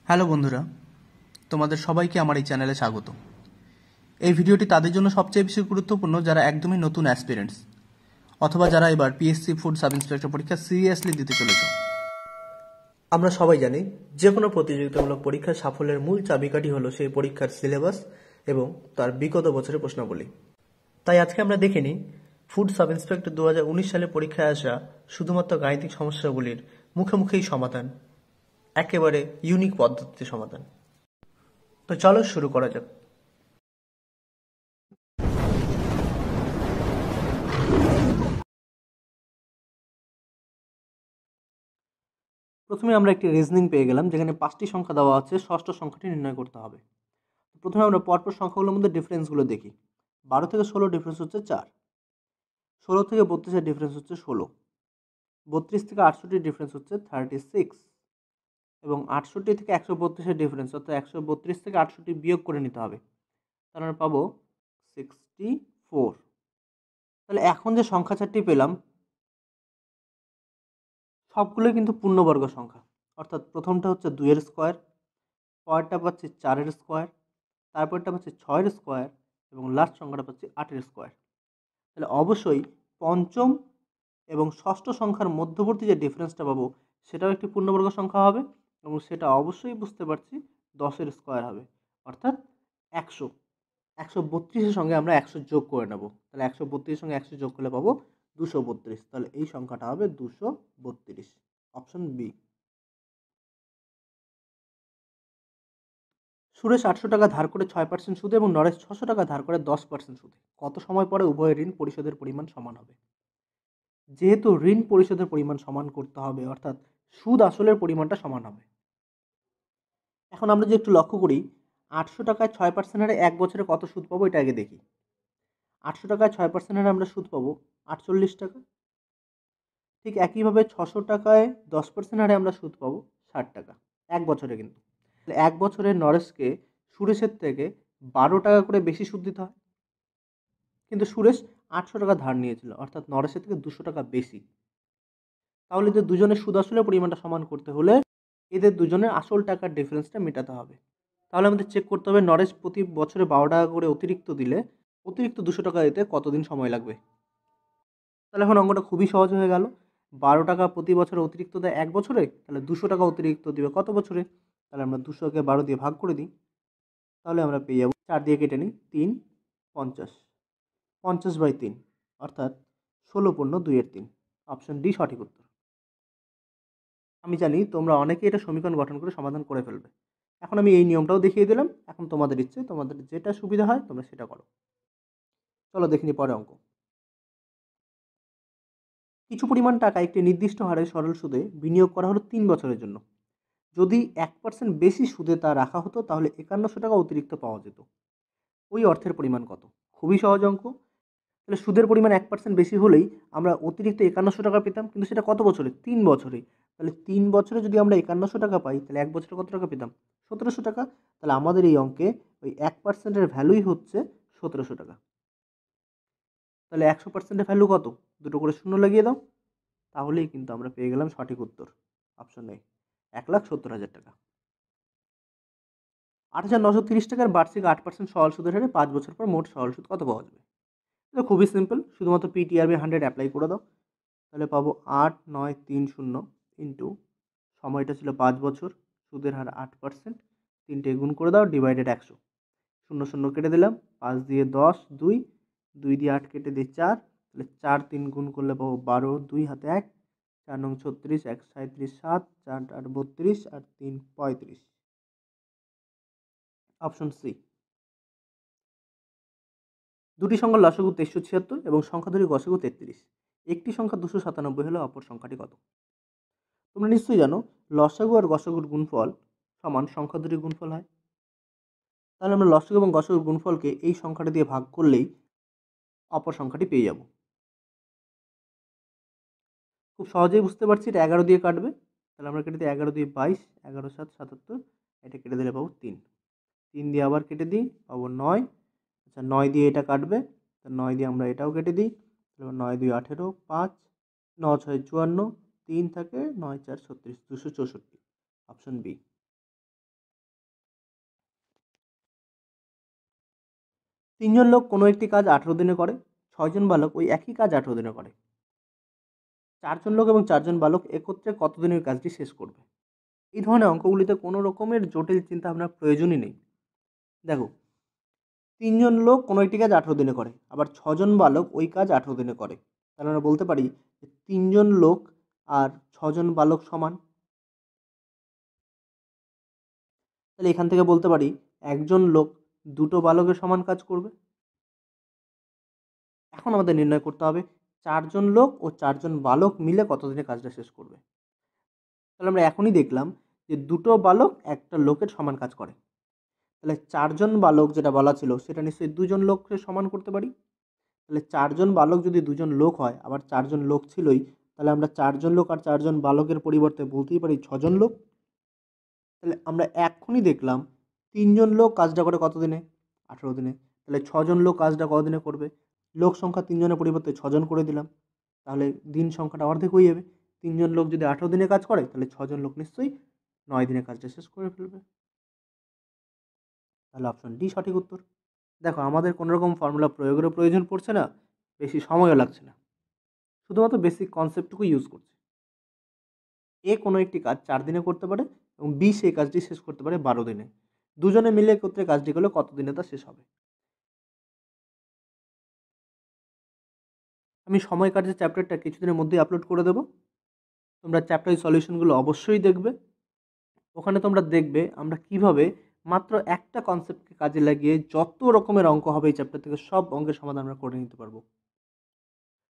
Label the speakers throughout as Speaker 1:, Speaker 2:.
Speaker 1: Hello বন্ধুরা, তোমাদের সবাইকে আমার এই চ্যানেলে স্বাগত। এই ভিডিওটি তাদের জন্য সবচেয়ে বেশি গুরুত্বপূর্ণ যারা একদমই নতুন অ্যাসপিরেন্টস অথবা যারা এবার পিএসসি ফুড সাব ইন্সপেক্টর পরীক্ষা সিরিয়াসলি দিতে চলেছ। আমরা সবাই জানি যে কোনো প্রতিযোগিতামূলক পরীক্ষার সাফল্যের মূল চাবিকাঠি হলো সেই পরীক্ষার সিলেবাস এবং তার বিগত বছরের প্রশ্নাবলী। তাই আজকে আমরা দেখে নিই ফুড সাব ইন্সপেক্টর 2019 সালে পরীক্ষায় আসা শুধুমাত্র গাণিতিক সমস্যাগুলির মুখে মুখেই সমাধান, একেবারে ইউনিক পদ্ধতিতে সমাধান। তো চলো শুরু করা যাক। প্রথমে আমরা একটি রিজনিং পেয়ে গেলাম যেখানে 5টি সংখ্যা দেওয়া আছে, ষষ্ঠ সংখ্যাটি নির্ণয় করতে হবে। প্রথমে আমরা পরপর সংখ্যাগুলোর মধ্যে ডিফারেন্সগুলো দেখি। 12 থেকে 16 ডিফারেন্স হচ্ছে 4, 16 থেকে 32 এর ডিফারেন্স হচ্ছে 16, 32 থেকে 68 ডিফারেন্স হচ্ছে 36 এবং 68 থেকে 132 এর ডিফারেন্স অর্থাৎ 132 থেকে 68 বিয়োগ করে নিতে হবে, তাহলে আমরা পাবো 64। তাহলে এখন যে সংখ্যা চারটি পেলাম সবগুলোই কিন্তু পূর্ণবর্গ সংখ্যা, অর্থাৎ প্রথমটা হচ্ছে 2 এর স্কোয়ার, পরেরটা পাচ্ছি 4 এর স্কোয়ার, তারপরটা পাচ্ছি 6 এর স্কোয়ার এবং লাস্ট সংখ্যাটা পাচ্ছি 8 এর স্কোয়ার। তাহলে অবশ্যই পঞ্চম এবং ষষ্ঠ সংখ্যার মধ্যবর্তী যে ডিফারেন্সটা পাবো সেটাও একটি পূর্ণবর্গ সংখ্যা হবে এবং সেটা অবশ্যই বুঝতে পারছি 10 এর স্কোয়ার হবে, অর্থাৎ 100। 132-এর সঙ্গে আমরা 100 যোগ করে নেব, তাহলে 132-এর সঙ্গে 100 যোগ করলে পাবো 232। তাহলে এই সংখ্যাটা হবে 232, অপশন বি। সুরেশ 800 টাকা ধার করে 6% সুদে এবং নরেশ 600 টাকা ধার করে 10% সুদে। কত সময় পরে উভয়ের ঋণ পরিশোধের পরিমাণ সমান হবে? যেহেতু ঋণ পরিশোধের পরিমাণ সমান করতে হবে, অর্থাৎ সুদ আসলের পরিমাণটা সমান হবে। এখন আমরা যদি একটু লক্ষ্য করি 800 টাকায় 6% হারে 1 বছরে কত সুদ পাবো এটা আগে দেখি। 800 টাকায় 6% হারে আমরা সুদ পাবো 48 টাকা। ঠিক একইভাবে 600 টাকায় 10% হারে আমরা সুদ পাবো 60 টাকা, 1 বছরে। কিন্তু 1 বছরে নরেশকে সুরেশের থেকে 12 টাকা করে বেশি সুদ দিতে হয়, কিন্তু সুরেশ 800 টাকা ধার নিয়েছিল, অর্থাৎ নরেশের থেকে 200 টাকা বেশি। তাহলে যে দুজনের সুদ আসলের পরিমাণটা সমান করতে হলে এদের দুজনের আসল টাকার ডিফারেন্সটা মেটাতে হবে। তাহলে আমাদের চেক করতে হবে নরেশ প্রতি বছরে 12 টাকা করে অতিরিক্ত দিলে অতিরিক্ত 200 টাকা দিতে কতদিন সময় লাগবে। তাহলে এখন অঙ্কটা খুবই সহজ হয়ে গেল। 12 টাকা প্রতি বছরে অতিরিক্ত দেয় 1 বছরে, তাহলে 200 টাকা অতিরিক্ত দিবে কত বছরে? তাহলে আমরা 200কে 12 দিয়ে ভাগ করে দিই, তাহলে আমরা পেয়ে যাবো 4 দিয়ে কেটে নিই 3, 50, 50/3 অর্থাৎ 16.2/3, অপশন ডি সঠিক উত্তর। আমি জানি তোমরা অনেকেই এটা সমীকরণ গঠন করে সমাধান করে ফেলবে। এখন আমি এই নিয়মটাও দেখিয়ে দিলাম, এখন তোমাদের ইচ্ছে, তোমাদের যেটা সুবিধা হয় তোমরা সেটা করো। চলো দেখে নিই পরে অঙ্ক। কিছু পরিমাণ টাকা একটি নির্দিষ্ট হারে সরল সুদে বিনিয়োগ করা হলো 3 বছরের জন্য। যদি 1% বেশি সুদে তা রাখা হতো তাহলে 5100 টাকা অতিরিক্ত পাওয়া যেত। ওই অর্থের পরিমাণ কত? খুবই সহজ অঙ্ক। তাহলে সুদের পরিমাণ 1% বেশি হলেই আমরা অতিরিক্ত 5100 টাকা পেতাম, কিন্তু সেটা কত বছরে? 3 বছরে। তাহলে 3 বছরে যদি আমরা 5100 টাকা পাই তাহলে 1 বছরে কত টাকা পেতাম? 1700 টাকা। তাহলে আমাদের এই অঙ্কে ওই 1%-এর ভ্যালুই হচ্ছে 1700 টাকা। তাহলে 100%-এর ভ্যালু কত? দুটো করে শূন্য লাগিয়ে দাও, তাহলেই কিন্তু আমরা পেয়ে গেলাম সঠিক উত্তর, অপশন এ, 1,70,000 টাকা। 8,930 টাকার বার্ষিক 8% সরল সুদের হারে 5 বছর পর মোট সরল সুদ কত পাওয়া যাবে? এটা খুবই সিম্পল, শুধুমাত্র PTRB 100 অ্যাপ্লাই করে দাও, তাহলে পাবো 8,930 ইন্টু সময়টা ছিল 5 বছর, সুদের হার 8%, 3টে গুণ করে দাও, ডিভাইডেড 100, 0 0 কেটে দিলাম, 5 দিয়ে 10, 2, 2 দিয়ে 8 কেটে দিই 4, তাহলে 4 3 গুণ করলে পাবো 12, 2 হাতে 1, 4 9 36, 1 37, 7, 4 8 32 আর 3 35, অপশন সি। দুটি সংখ্যার লসাগু 2376 এবং সংখ্যা দুটির গসাগু 33। একটি সংখ্যা 297 হলে অপর সংখ্যাটি কত? তোমরা নিশ্চয়ই জানো লসাগু আর গসাগুর গুণফল সমান সংখ্যা দুটির গুণফল হয়। তাহলে আমরা লসাগু এবং গসাগুর গুণফলকে এই সংখ্যাটা দিয়ে ভাগ করলেই অপর সংখ্যাটি পেয়ে যাব। খুব সহজেই বুঝতে পারছি এটা 11 দিয়ে কাটবে, তাহলে আমরা কেটে দিই 11 দিয়ে 22, 11 7 77, এটা কেটে দিলে পাবো 3, 3 দিয়ে আবার কেটে দিই পাবো 9, আচ্ছা 9 দিয়ে এটা কাটবে, তো 9 দিয়ে আমরা এটাও কেটে দিই, তাহলে 9 2 18, 5, 9 6 54, 3 থাকে, 9 4 36, 264, অপশন বি। তিনজন লোক কোনো একটি কাজ 18 দিনে করে, 6 জন বালক ওই একই কাজ 18 দিনে করে। 4 জন লোক এবং 4 জন বালক একত্রে কত দিনে ওই কাজটি শেষ করবে? এই ধরনের অঙ্কগুলিতে কোনো রকমের জটিল চিন্তা ভাবনার প্রয়োজনই নেই। দেখো, 3 জন লোক কোনো একটি কাজ 18 দিনে করে, আবার 6 জন বালক ওই কাজ 18 দিনে করে। তাহলে আমরা বলতে পারি যে 3 জন লোক আর 6 জন বালক সমান। তাহলে এখান থেকে বলতে পারি একজন লোক দুটো বালকের সমান কাজ করবে। এখন আমাদের নির্ণয় করতে হবে 4 জন লোক ও 4 জন বালক মিলে কতদিনে কাজটা শেষ করবে। তাহলে আমরা এখনই দেখলাম যে দুটো বালক একটা লোকের সমান কাজ করে। তাহলে 4 জন বালক যেটা বলা ছিল সেটা নিশ্চয়ই 2 জন লোককে সমান করতে পারি। তাহলে 4 জন বালক যদি 2 জন লোক হয়, আবার 4 জন লোক ছিলই, তাহলে আমরা 4 জন লোক আর 4 জন বালকের পরিবর্তে বলতেই পারি 6 জন লোক। তাহলে আমরা এখনই দেখলাম 3 জন লোক কাজটা করে কত দিনে? 18 দিনে। তাহলে 6 জন লোক কাজটা কতদিনে করবে? লোক সংখ্যা 3 জনের পরিবর্তে 6 জন করে দিলাম। তাহলে দিন সংখ্যাটা অর্ধেক হয়ে যাবে। 3 জন লোক যদি 18 দিনে কাজ করে, তাহলে 6 জন লোক নিশ্চয়ই 9 দিনে কাজটা শেষ করে ফেলবে। তাহলে অপশন ডি সঠিক উত্তর। দেখো, আমাদের কোনো রকম ফর্মুলা প্রয়োগেরও প্রয়োজন পড়ছে না, বেশি সময়ও লাগছে না, শুধুমাত্র বেসিক কনসেপ্টটুকু ইউজ করছি। এ কোনো একটি কাজ 4 দিনে করতে পারে এবং বি সেই কাজটি শেষ করতে পারে 12 দিনে। দুজনে মিলে একত্রে কাজটি করলে কত দিনে তা শেষ হবে? আমি সময় কার্যের চ্যাপ্টারটা কিছুদিনের মধ্যেই আপলোড করে দেবো। তোমরা চ্যাপ্টারের সলিউশনগুলো অবশ্যই দেখবে। ওখানে তোমরা দেখবে আমরা কিভাবে মাত্র একটা কনসেপ্টকে কাজে লাগিয়ে যত রকমের অঙ্ক হবে এই চ্যাপ্টার থেকে সব অঙ্কের সমাধান আমরা করে নিতে পারবো।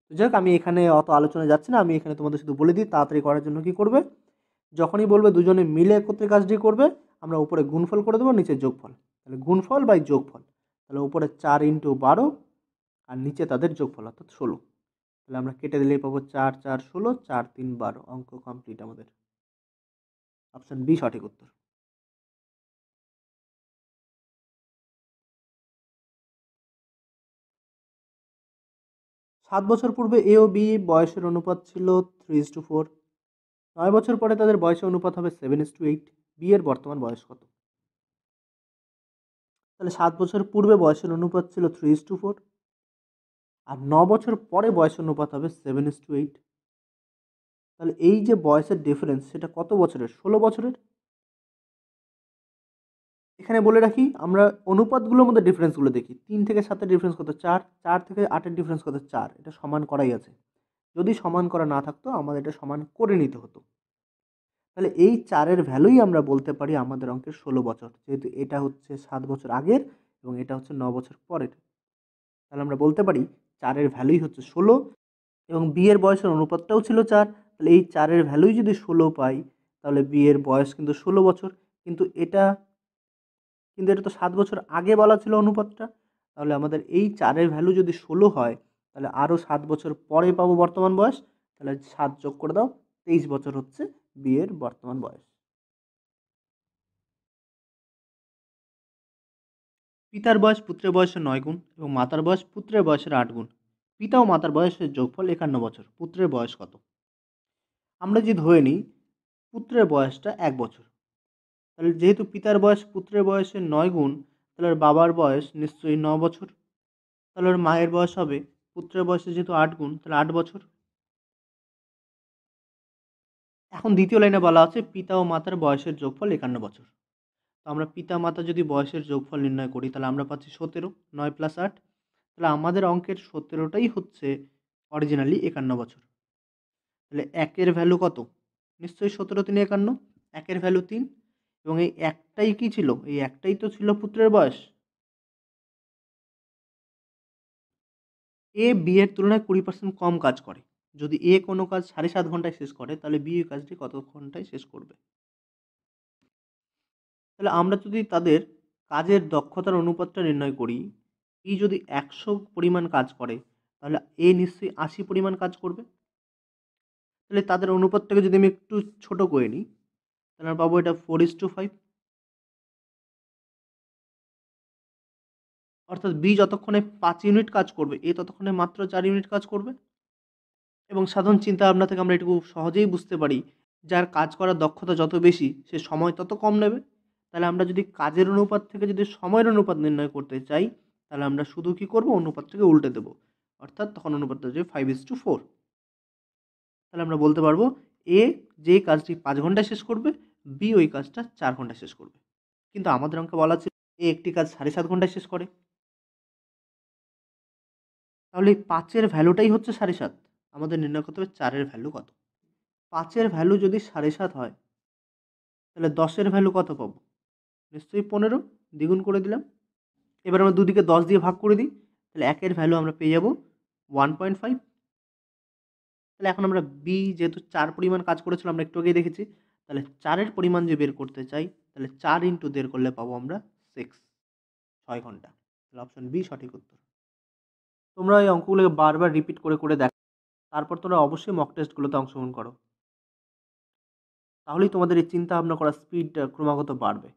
Speaker 1: তো যাই হোক, আমি এখানে অত আলোচনা যাচ্ছি না, আমি এখানে তোমাদের শুধু বলে দিই তাড়াতাড়ি করার জন্য কি করবে। যখনই বলবে দুজনে মিলে একত্রে কাজটি করবে, আমরা উপরে গুণফল করে দেবো, নিচে যোগফল। তাহলে গুণফল বাই যোগফল, তাহলে উপরে 4 × 12 আর নিচে তাদের যোগফল অর্থাৎ 16। তাহলে আমরা কেটে দিলেই পাবো 4 4 16, 4 3 12। অঙ্ক কমপ্লিট আমাদের। অপশন বি সঠিক উত্তর। 7 বছর পূর্বে এ ও বি বয়সের অনুপাত ছিল 3:4। 9 বছর পরে তাদের বয়সের অনুপাত হবে 7:8। বি এর বর্তমান বয়স কত? তাহলে 7 বছর পূর্বে বয়সের অনুপাত ছিল 3:4, আর 9 বছর পরে বয়সের অনুপাত হবে 7:8। তাহলে এই যে বয়সের ডিফারেন্স সেটা কত বছরের? 16 বছরের। এখানে বলে রাখি, আমরা অনুপাতগুলোর মধ্যে ডিফারেন্সগুলো দেখি। 3 থেকে 7-এর ডিফারেন্স কত? 4। 4 থেকে 8-এর ডিফারেন্স কত? 4। এটা সমান করাই আছে। যদি সমান করা না থাকতো আমাদের এটা সমান করে নিতে হতো। তাহলে এই 4-এর ভ্যালুই আমরা বলতে পারি আমাদের অঙ্কের 16 বছর, যেহেতু এটা হচ্ছে 7 বছর আগের এবং এটা হচ্ছে 9 বছর পরের। তাহলে আমরা বলতে পারি 4-এর ভ্যালুই হচ্ছে 16 এবং বি এর বয়সের অনুপাতটাও ছিল 4। তাহলে এই 4-এর ভ্যালুই যদি 16 পাই, তাহলে বি এর বয়স কিন্তু 16 বছর। কিন্তু এটা তো 7 বছর আগে বলা ছিল অনুপাতটা। তাহলে আমাদের এই 4-এর ভ্যালু যদি 16 হয়, তাহলে আরও 7 বছর পরে পাবো বর্তমান বয়স। তাহলে 7 যোগ করে দাও, 23 বছর হচ্ছে বি এর বর্তমান বয়স। পিতার বয়স পুত্রের বয়সের 9 গুণ এবং মাতার বয়স পুত্রের বয়সের 8 গুণ। পিতা ও মাতার বয়সের যোগফল 51 বছর। পুত্রের বয়স কত? আমরা যদি ধরে নিই পুত্রের বয়সটা 1 বছর, তাহলে যেহেতু পিতার বয়স পুত্রের বয়সের 9 গুণ, তাহলে ওর বাবার বয়স নিশ্চয়ই 9 বছর। তাহলে ওর মায়ের বয়স হবে পুত্রের বয়সে যেহেতু 8 গুণ, তাহলে 8 বছর। এখন দ্বিতীয় লাইনে বলা আছে পিতা ও মাতার বয়সের যোগফল 51 বছর। তো আমরা পিতা মাতা যদি বয়সের যোগফল নির্ণয় করি, তাহলে আমরা পাচ্ছি 17। 9 + 8, তাহলে আমাদের অঙ্কের 17টাই হচ্ছে অরিজিনালি 51 বছর। তাহলে 1-এর ভ্যালু কত? নিশ্চয়ই 17 × 3 = 51। 1-এর ভ্যালু 3 এবং এই একটাই কি ছিল? এই একটাই তো ছিল পুত্রের বয়স। এ বি এর তুলনায় 20% কম কাজ করে। যদি এ কোনো কাজ 7.5 ঘন্টায় শেষ করে, তাহলে বি ওই কাজটি কত ঘন্টায় শেষ করবে? তাহলে আমরা যদি তাদের কাজের দক্ষতার অনুপাতটা নির্ণয় করি, ই যদি 100 পরিমাণ কাজ করে, তাহলে এ নিশ্চয়ই 80 পরিমাণ কাজ করবে। তাহলে তাদের অনুপাতটাকে যদি আমি একটু ছোট করে নিই, তাহলে আমরা পাবো এটা 4:5। অর্থাৎ বি যতক্ষণে 5 ইউনিট কাজ করবে, এ ততক্ষণে মাত্র 4 ইউনিট কাজ করবে। এবং সাধারণ চিন্তাভাবনা থেকে আমরা এটুকু সহজেই বুঝতে পারি, যার কাজ করার দক্ষতা যত বেশি সে সময় তত কম নেবে। তাহলে আমরা যদি কাজের অনুপাত থেকে যদি সময়ের অনুপাত নির্ণয় করতে চাই, তাহলে আমরা শুধু কি করব, অনুপাতটাকে উল্টে দেব, অর্থাৎ তখন অনুপাতটা হবে 5:4। তাহলে আমরা বলতে পারবো এ যে কাজটি 5 ঘন্টায় শেষ করবে, বি ওই কাজটা 4 ঘন্টায় শেষ করবে। কিন্তু আমাদের অঙ্কে বলা ছিল এ একটি কাজ 7.5 ঘন্টায় শেষ করে। তাহলে এই 5 এর ভ্যালুটাই হচ্ছে 7.5। আমাদের নির্ণয় করতে হবে 4 এর ভ্যালু কত। 5 এর ভ্যালু যদি 7.5 হয়, তাহলে 10 এর ভ্যালু কত পাবো? নিশ্চয়ই 15, দ্বিগুণ করে দিলাম। এবার আমরা দুদিকে 10 দিয়ে ভাগ করে দিই, তাহলে 1 এর ভ্যালু আমরা পেয়ে যাব 1.5। তাহলে এখন আমরা বি যেহেতু 4 পরিমাণ কাজ করেছিল আমরা একটু আগেই দেখেছি, তাহলে 4 এর পরিমাণ যে বের করতে চাই, তাহলে 4 × 1.5 করলে পাবো আমরা 6 ঘন্টা। তাহলে অপশন বি সঠিক উত্তর। তোমরা এই অঙ্কগুলোকে বারবার রিপিট করে করে দেখো, তারপর তোমরা অবশ্যই মক টেস্টগুলোতে অংশগ্রহণ করো। তাহলেই তোমাদের এই চিন্তা ভাবনা করার স্পিড ক্রমাগত বাড়বে।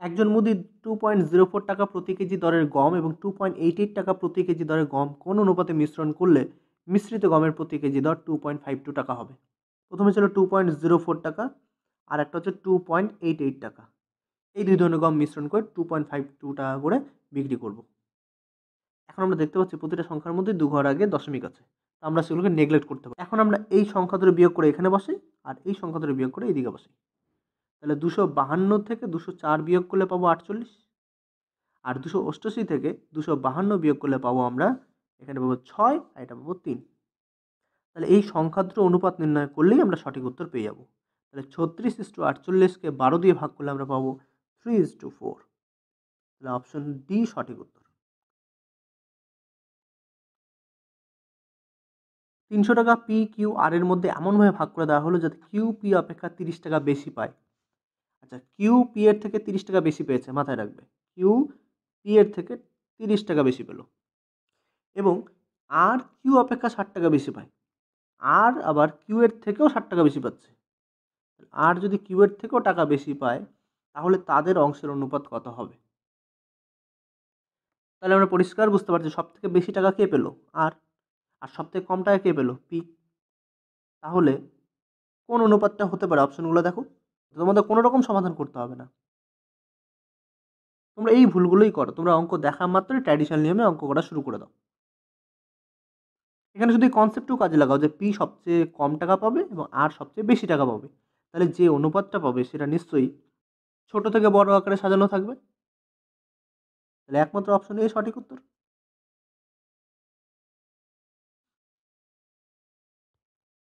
Speaker 1: একজন মুদি 2.04 টাকা প্রতি কেজি দরের গম এবং 2.88 টাকা প্রতি কেজি দরের গম কোন অনুপাতে মিশ্রণ করলে মিশ্রিত গমের প্রতি কেজি দর 2.52 টাকা হবে? প্রথমে ছিল 2.04 টাকা, আর একটা হচ্ছে 2.88 টাকা। এই দুই ধরনের গম মিশ্রণ করে 2.52 টাকা করে বিক্রি করব। এখন আমরা দেখতে পাচ্ছি প্রতিটা সংখ্যার মধ্যে 2 ঘর আগে দশমিক আছে, আমরা সেগুলোকে নেগলেক্ট করতে পারি। এখন আমরা এই সংখ্যা ধরে বিয়োগ করে এখানে বসাই, আর এই সংখ্যা ধরে বিয়োগ করে এইদিকে বসাই। তাহলে 252 থেকে 204 বিয়োগ করলে পাবো 48, আর 288 থেকে 252 বিয়োগ করলে পাবো আমরা এখানে পাবো 6, আর এটা পাবো 3। তাহলে এই সংখ্যা দুটো অনুপাত নির্ণয় করলেই আমরা সঠিক উত্তর পেয়ে যাব। তাহলে 36:48কে 12 দিয়ে ভাগ করলে আমরা পাবো 3:4। তাহলে অপশন ডি সঠিক উত্তর। 300 টাকা পি কিউ আর এর মধ্যে এমনভাবে ভাগ করে দেওয়া হলো যাতে কিউ পি অপেক্ষা 30 টাকা বেশি পায়। আচ্ছা, কিউ পি এর থেকে 30 টাকা বেশি পেয়েছে, মাথায় রাখবে কিউ পি এর থেকে 30 টাকা বেশি পেল, এবং আর কিউ অপেক্ষা 60 টাকা বেশি পায়। আর আবার কিউ এর থেকেও 60 টাকা বেশি পাচ্ছে। আর যদি কিউ এর থেকেও টাকা বেশি পায়, তাহলে তাদের অংশের অনুপাত কত হবে? তাহলে আমরা পরিষ্কার বুঝতে পারছি সব থেকে বেশি টাকা কে পেলো, আর সব থেকে কম টাকা কে পেলো, পি। তাহলে কোন অনুপাতটা হতে পারে? অপশনগুলো দেখো, তোমাদের কোনো রকম সমাধান করতে হবে না, তোমরা এই ভুলগুলোই করো। তোমরা অঙ্ক দেখা মাত্রই ট্র্যাডিশনাল নিয়মে অঙ্ক করা শুরু করে দাও। এখানে শুধু কনসেপ্টটুকু কাজে লাগাও যে পি সবচেয়ে কম টাকা পাবে এবং আর সবচেয়ে বেশি টাকা পাবে, তাহলে যে অনুপাতটা পাবে সেটা নিশ্চয়ই ছোট থেকে বড় আকারে সাজানো থাকবে। তাহলে একমাত্র অপশন এ সঠিক উত্তর।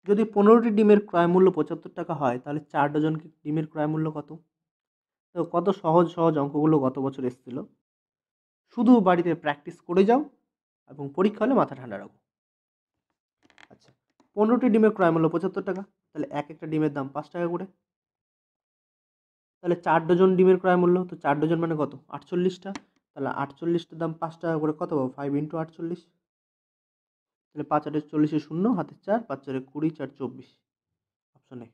Speaker 1: যদি 15টি ডিমের ক্রয় মূল্য 75 টাকা হয়, তাহলে 4 ডজন ডিমের ক্রয় মূল্য কত? তো কত সহজ সহজ অঙ্কগুলো গত বছর এসেছিল। শুধু বাড়িতে প্র্যাকটিস করে যাও এবং পরীক্ষা হলে মাথা ঠান্ডা রাখো। আচ্ছা, 15টি ডিমের ক্রয় মূল্য 75 টাকা, তাহলে এক একটা ডিমের দাম 5 টাকা করে। তাহলে 4 ডজন ডিমের ক্রয় মূল্য, তো 4 ডজন মানে কত? 48টা। তাহলে 48টার দাম 5 টাকা করে, কত পাবো? 5 × 48। তাহলে 5 8 40 শূন্য, হাতে 4, 5 4 20, 4 24। Option A.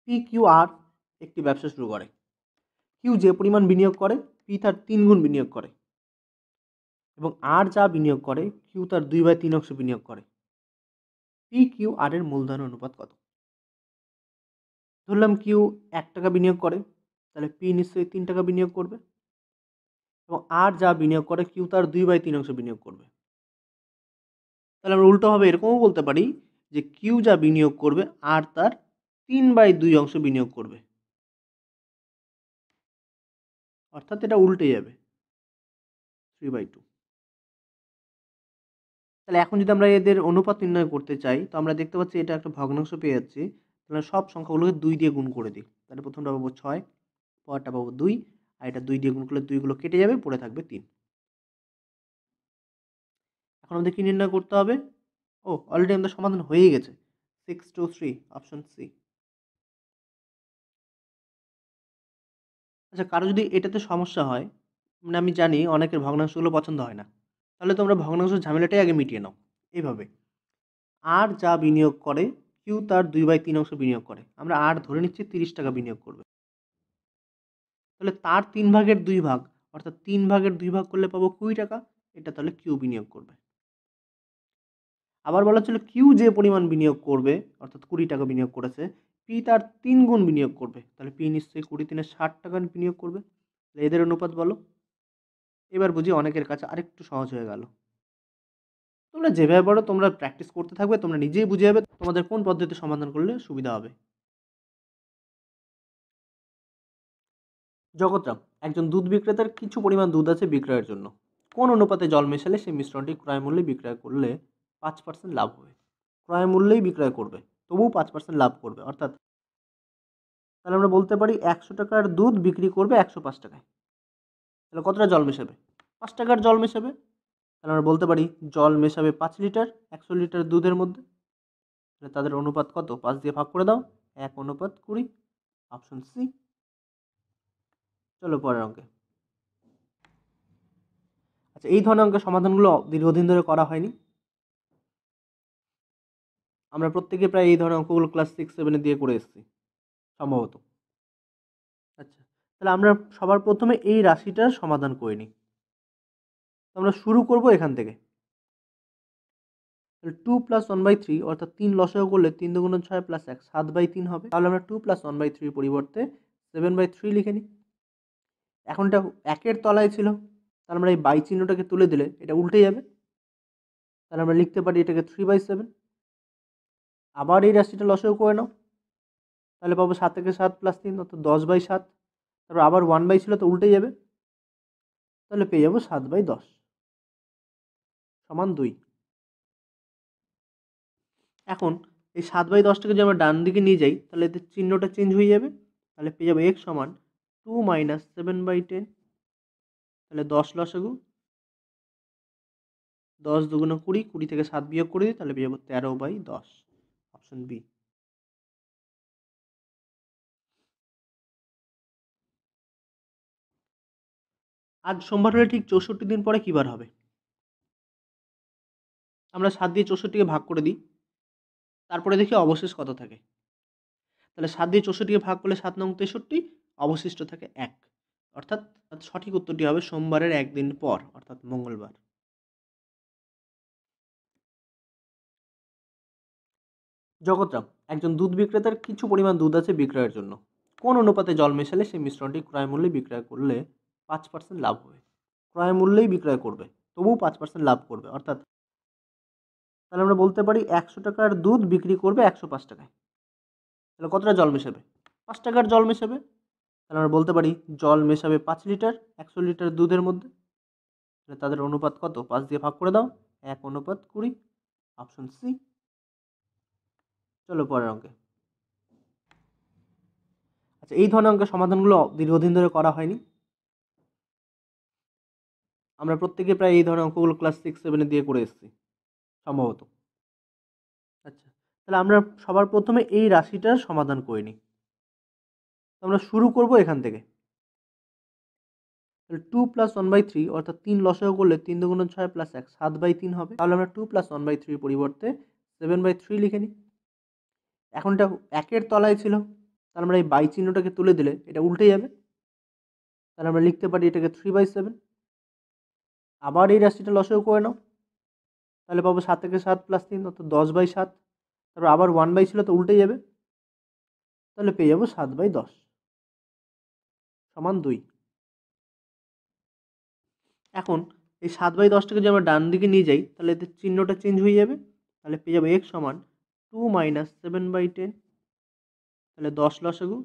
Speaker 1: P Q R একটি ব্যবসা শুরু করে। কিউ যে পরিমাণ বিনিয়োগ করে, পি তার 3 গুণ বিনিয়োগ করে, এবং আর যা বিনিয়োগ করে কিউ তার 2/3 অংশ বিনিয়োগ করে। পি কিউ আর এর মূলধনের অনুপাত কত? ধরলাম কিউ 1 টাকা বিনিয়োগ করে, তাহলে পি নিশ্চয়ই 3 টাকা বিনিয়োগ করবে, এবং আর যা বিনিয়োগ করে কিউ তার 2/3 অংশ বিনিয়োগ করবে। তাহলে আমরা উল্টোভাবে এরকমও বলতে পারি যে কিউ যা বিনিয়োগ করবে আর তার 3/2 অংশ বিনিয়োগ করবে, অর্থাৎ এটা উল্টে যাবে, 3/2। তাহলে এখন যদি আমরা এদের অনুপাত নির্ণয় করতে চাই, তো আমরা দেখতে পাচ্ছি এটা একটা ভগ্নাংশ পেয়ে যাচ্ছি। তাহলে সব সংখ্যাগুলোকে 2 দিয়ে গুণ করে দিই। তাহলে প্রথমটা পাবো 6, পরেরটা পাবো 2, আর এটা 2 দিয়ে গুণ করলে 2 গুলো কেটে যাবে, পড়ে থাকবে 3। এখন আমাদের কি নির্ণয় করতে হবে? ও, অলরেডি আমাদের সমাধান হয়েই গেছে, 623, অপশন সি। আচ্ছা, কারো যদি এটাতে সমস্যা হয়, মানে আমি জানি অনেকের ভগ্নাংশগুলো পছন্দ হয় না, তাহলে তোমরা ভগ্নাংশের ঝামেলাটাই আগে মিটিয়ে নাও। এইভাবে আর যা বিনিয়োগ করে কিউ তার 2/3 অংশ বিনিয়োগ করে, আমরা আর ধরে নিচ্ছি 30 টাকা বিনিয়োগ করবে, তাহলে তার 3 ভাগের 2 ভাগ, অর্থাৎ 3 ভাগের 2 ভাগ করলে পাবো 20 টাকা, এটা তাহলে কিউ বিনিয়োগ করবে। আবার বলা ছিল কিউ যে পরিমাণ বিনিয়োগ করবে অর্থাৎ 20 টাকা বিনিয়োগ করেছে, পি তার 3 গুণ বিনিয়োগ করবে। তাহলে পি নিশ্চয়ই 20 3 60 টাকা বিনিয়োগ করবে। তাহলে এদের অনুপাত বলো। এবার বুঝি অনেকের কাছে আরেকটু সহজ হয়ে গেল। তোমরা যেভাবে পারো তোমরা প্র্যাকটিস করতে থাকবে, তোমরা নিজেই বুঝে যাবে তোমাদের কোন পদ্ধতিতে সমাধান করলে সুবিধা হবে। জগৎরাম, একজন দুধ বিক্রেতার কিছু পরিমাণ দুধ আছে বিক্রয়ের জন্য। কোন অনুপাতে জল মেশালে সেই মিশ্রণটি ক্রয় মূল্যে বিক্রয় করলে 5% লাভ হবে? ক্রয় মূল্যেই বিক্রয় করবে, তবুও 5% লাভ করবে। অর্থাৎ তাহলে আমরা বলতে পারি 100 টাকার দুধ বিক্রি করবে 105 টাকায়। তাহলে কতটা জল মেশাবে? 5 টাকার জল মেশাবে। তাহলে আমরা বলতে পারি জল মেশাবে 5 লিটার 100 লিটার দুধের মধ্যে। তাহলে তাদের অনুপাত কত? 5 দিয়ে ভাগ করে দাও, 1:20। Option C. চলো পরের অঙ্কে। আচ্ছা, এই ধরনের অঙ্কের সমাধানগুলো দীর্ঘদিন ধরে করা হয়নি। আমরা প্রত্যেকে প্রায় এই ধরনের অঙ্কগুলো ক্লাস 6-7 দিয়ে করে এসেছি সম্ভবত। আচ্ছা, তাহলে আমরা সবার প্রথমে এই রাশিটার সমাধান করে নিই। আমরা শুরু করব এখান থেকে। 2 + 1/3 অর্থাৎ 3 লসাগু করলে 3 × 2 = 6 + 1 7/3 হবে। তাহলে আমরা 2 + 1/3 পরিবর্তে 7/3 লিখে নিই। এখন এটা 1 এর তলায় ছিল, তাহলে আমরা এই বাই চিহ্নটাকে তুলে দিলে এটা উল্টে যাবে। তাহলে আমরা লিখতে পারি এটাকে 3/7। আবার এই রাশিটা লসাগু করে নাও, তাহলে পাবো 7 থেকে 7 + 3 অর্থাৎ 10/7। তারপর আবার 1/, ছিল তো উল্টে যাবে, তাহলে পেয়ে যাবো 7/10 সমান 2। এখন এই 7/10টাকে যদি আমরা ডান দিকে নিয়ে যাই তাহলে এতে চিহ্নটা চেঞ্জ হয়ে যাবে। তাহলে পেয়ে যাবো x সমান 2 - 7/10। তাহলে 10 লসাগু, 10 × 2 = 20, 20 থেকে 7 বিয়োগ করে দিই, তাহলে পেয়ে যাবো 13/10। Option B. আজ সোমবার হলে ঠিক 64 দিন পরে কী বার হবে? আমরা 7 দিয়ে 64কে ভাগ করে দিই, তারপরে দেখি অবশেষ কত থাকে। তাহলে 7 দিয়ে 64কে ভাগ করলে 7 নং 63, অবশিষ্ট থাকে 1। অর্থাৎ সঠিক উত্তরটি হবে সোমবারের একদিন পর অর্থাৎ মঙ্গলবার। জগৎরাম, একজন দুধ বিক্রেতার কিছু পরিমাণ দুধ আছে বিক্রয়ের জন্য। কোন অনুপাতে জল মেশালে সেই মিশ্রণটি ক্রয় মূল্যে বিক্রয় করলে 5% লাভ হবে? ক্রয় মূল্যেই বিক্রয় করবে, তবুও 5% লাভ করবে। অর্থাৎ তাহলে আমরা বলতে পারি 100 টাকার দুধ বিক্রি করবে 105 টাকায়। তাহলে কতটা জল মেশাবে? 5 টাকার জল মেশাবে। তাহলে আমরা বলতে পারি জল মেশাবে 5 লিটার 100 লিটার দুধের মধ্যে। তাহলে তাদের অনুপাত কত? 5 দিয়ে ভাগ করে দাও, 1:20। Option C. চলো পরের অঙ্কে। আচ্ছা, এই ধরনের অঙ্কের সমাধানগুলো দীর্ঘদিন ধরে করা হয়নি। আমরা প্রত্যেকে প্রায় এই ধরনের অঙ্কগুলো ক্লাস 6-7 দিয়ে করে এসেছি সম্ভবত। আচ্ছা, তাহলে আমরা সবার প্রথমে এই রাশিটার সমাধান করে নিই। আমরা শুরু করব এখান থেকে। 2 + 1/3 অর্থাৎ 3 লসাগু করলে 3 × 2 = 6 + 1 7/3 হবে। তাহলে আমরা 2 + 1/3 পরিবর্তে 7/3 লিখে নিই। এখন এটা 1 এর তলায় ছিল, তাহলে আমরা এই বাই চিহ্নটাকে তুলে দিলে এটা উল্টে যাবে। তাহলে আমরা লিখতে পারি এটাকে 3/7। আবার এই রাশিটা লসাগু করে নাও, তাহলে পাবো 7 থেকে 7 + 3 অর্থাৎ 10/7। তারপর আবার 1/, ছিল তো উল্টে যাবে, তাহলে পেয়ে যাবো 7/10 সমান 2। এখন এই 7/10টাকে যদি আমরা ডান দিকে নিয়ে যাই তাহলে এতে চিহ্নটা চেঞ্জ হয়ে যাবে। তাহলে পেয়ে যাবো x সমান 2 - 7/10। তাহলে 10 লসাগু,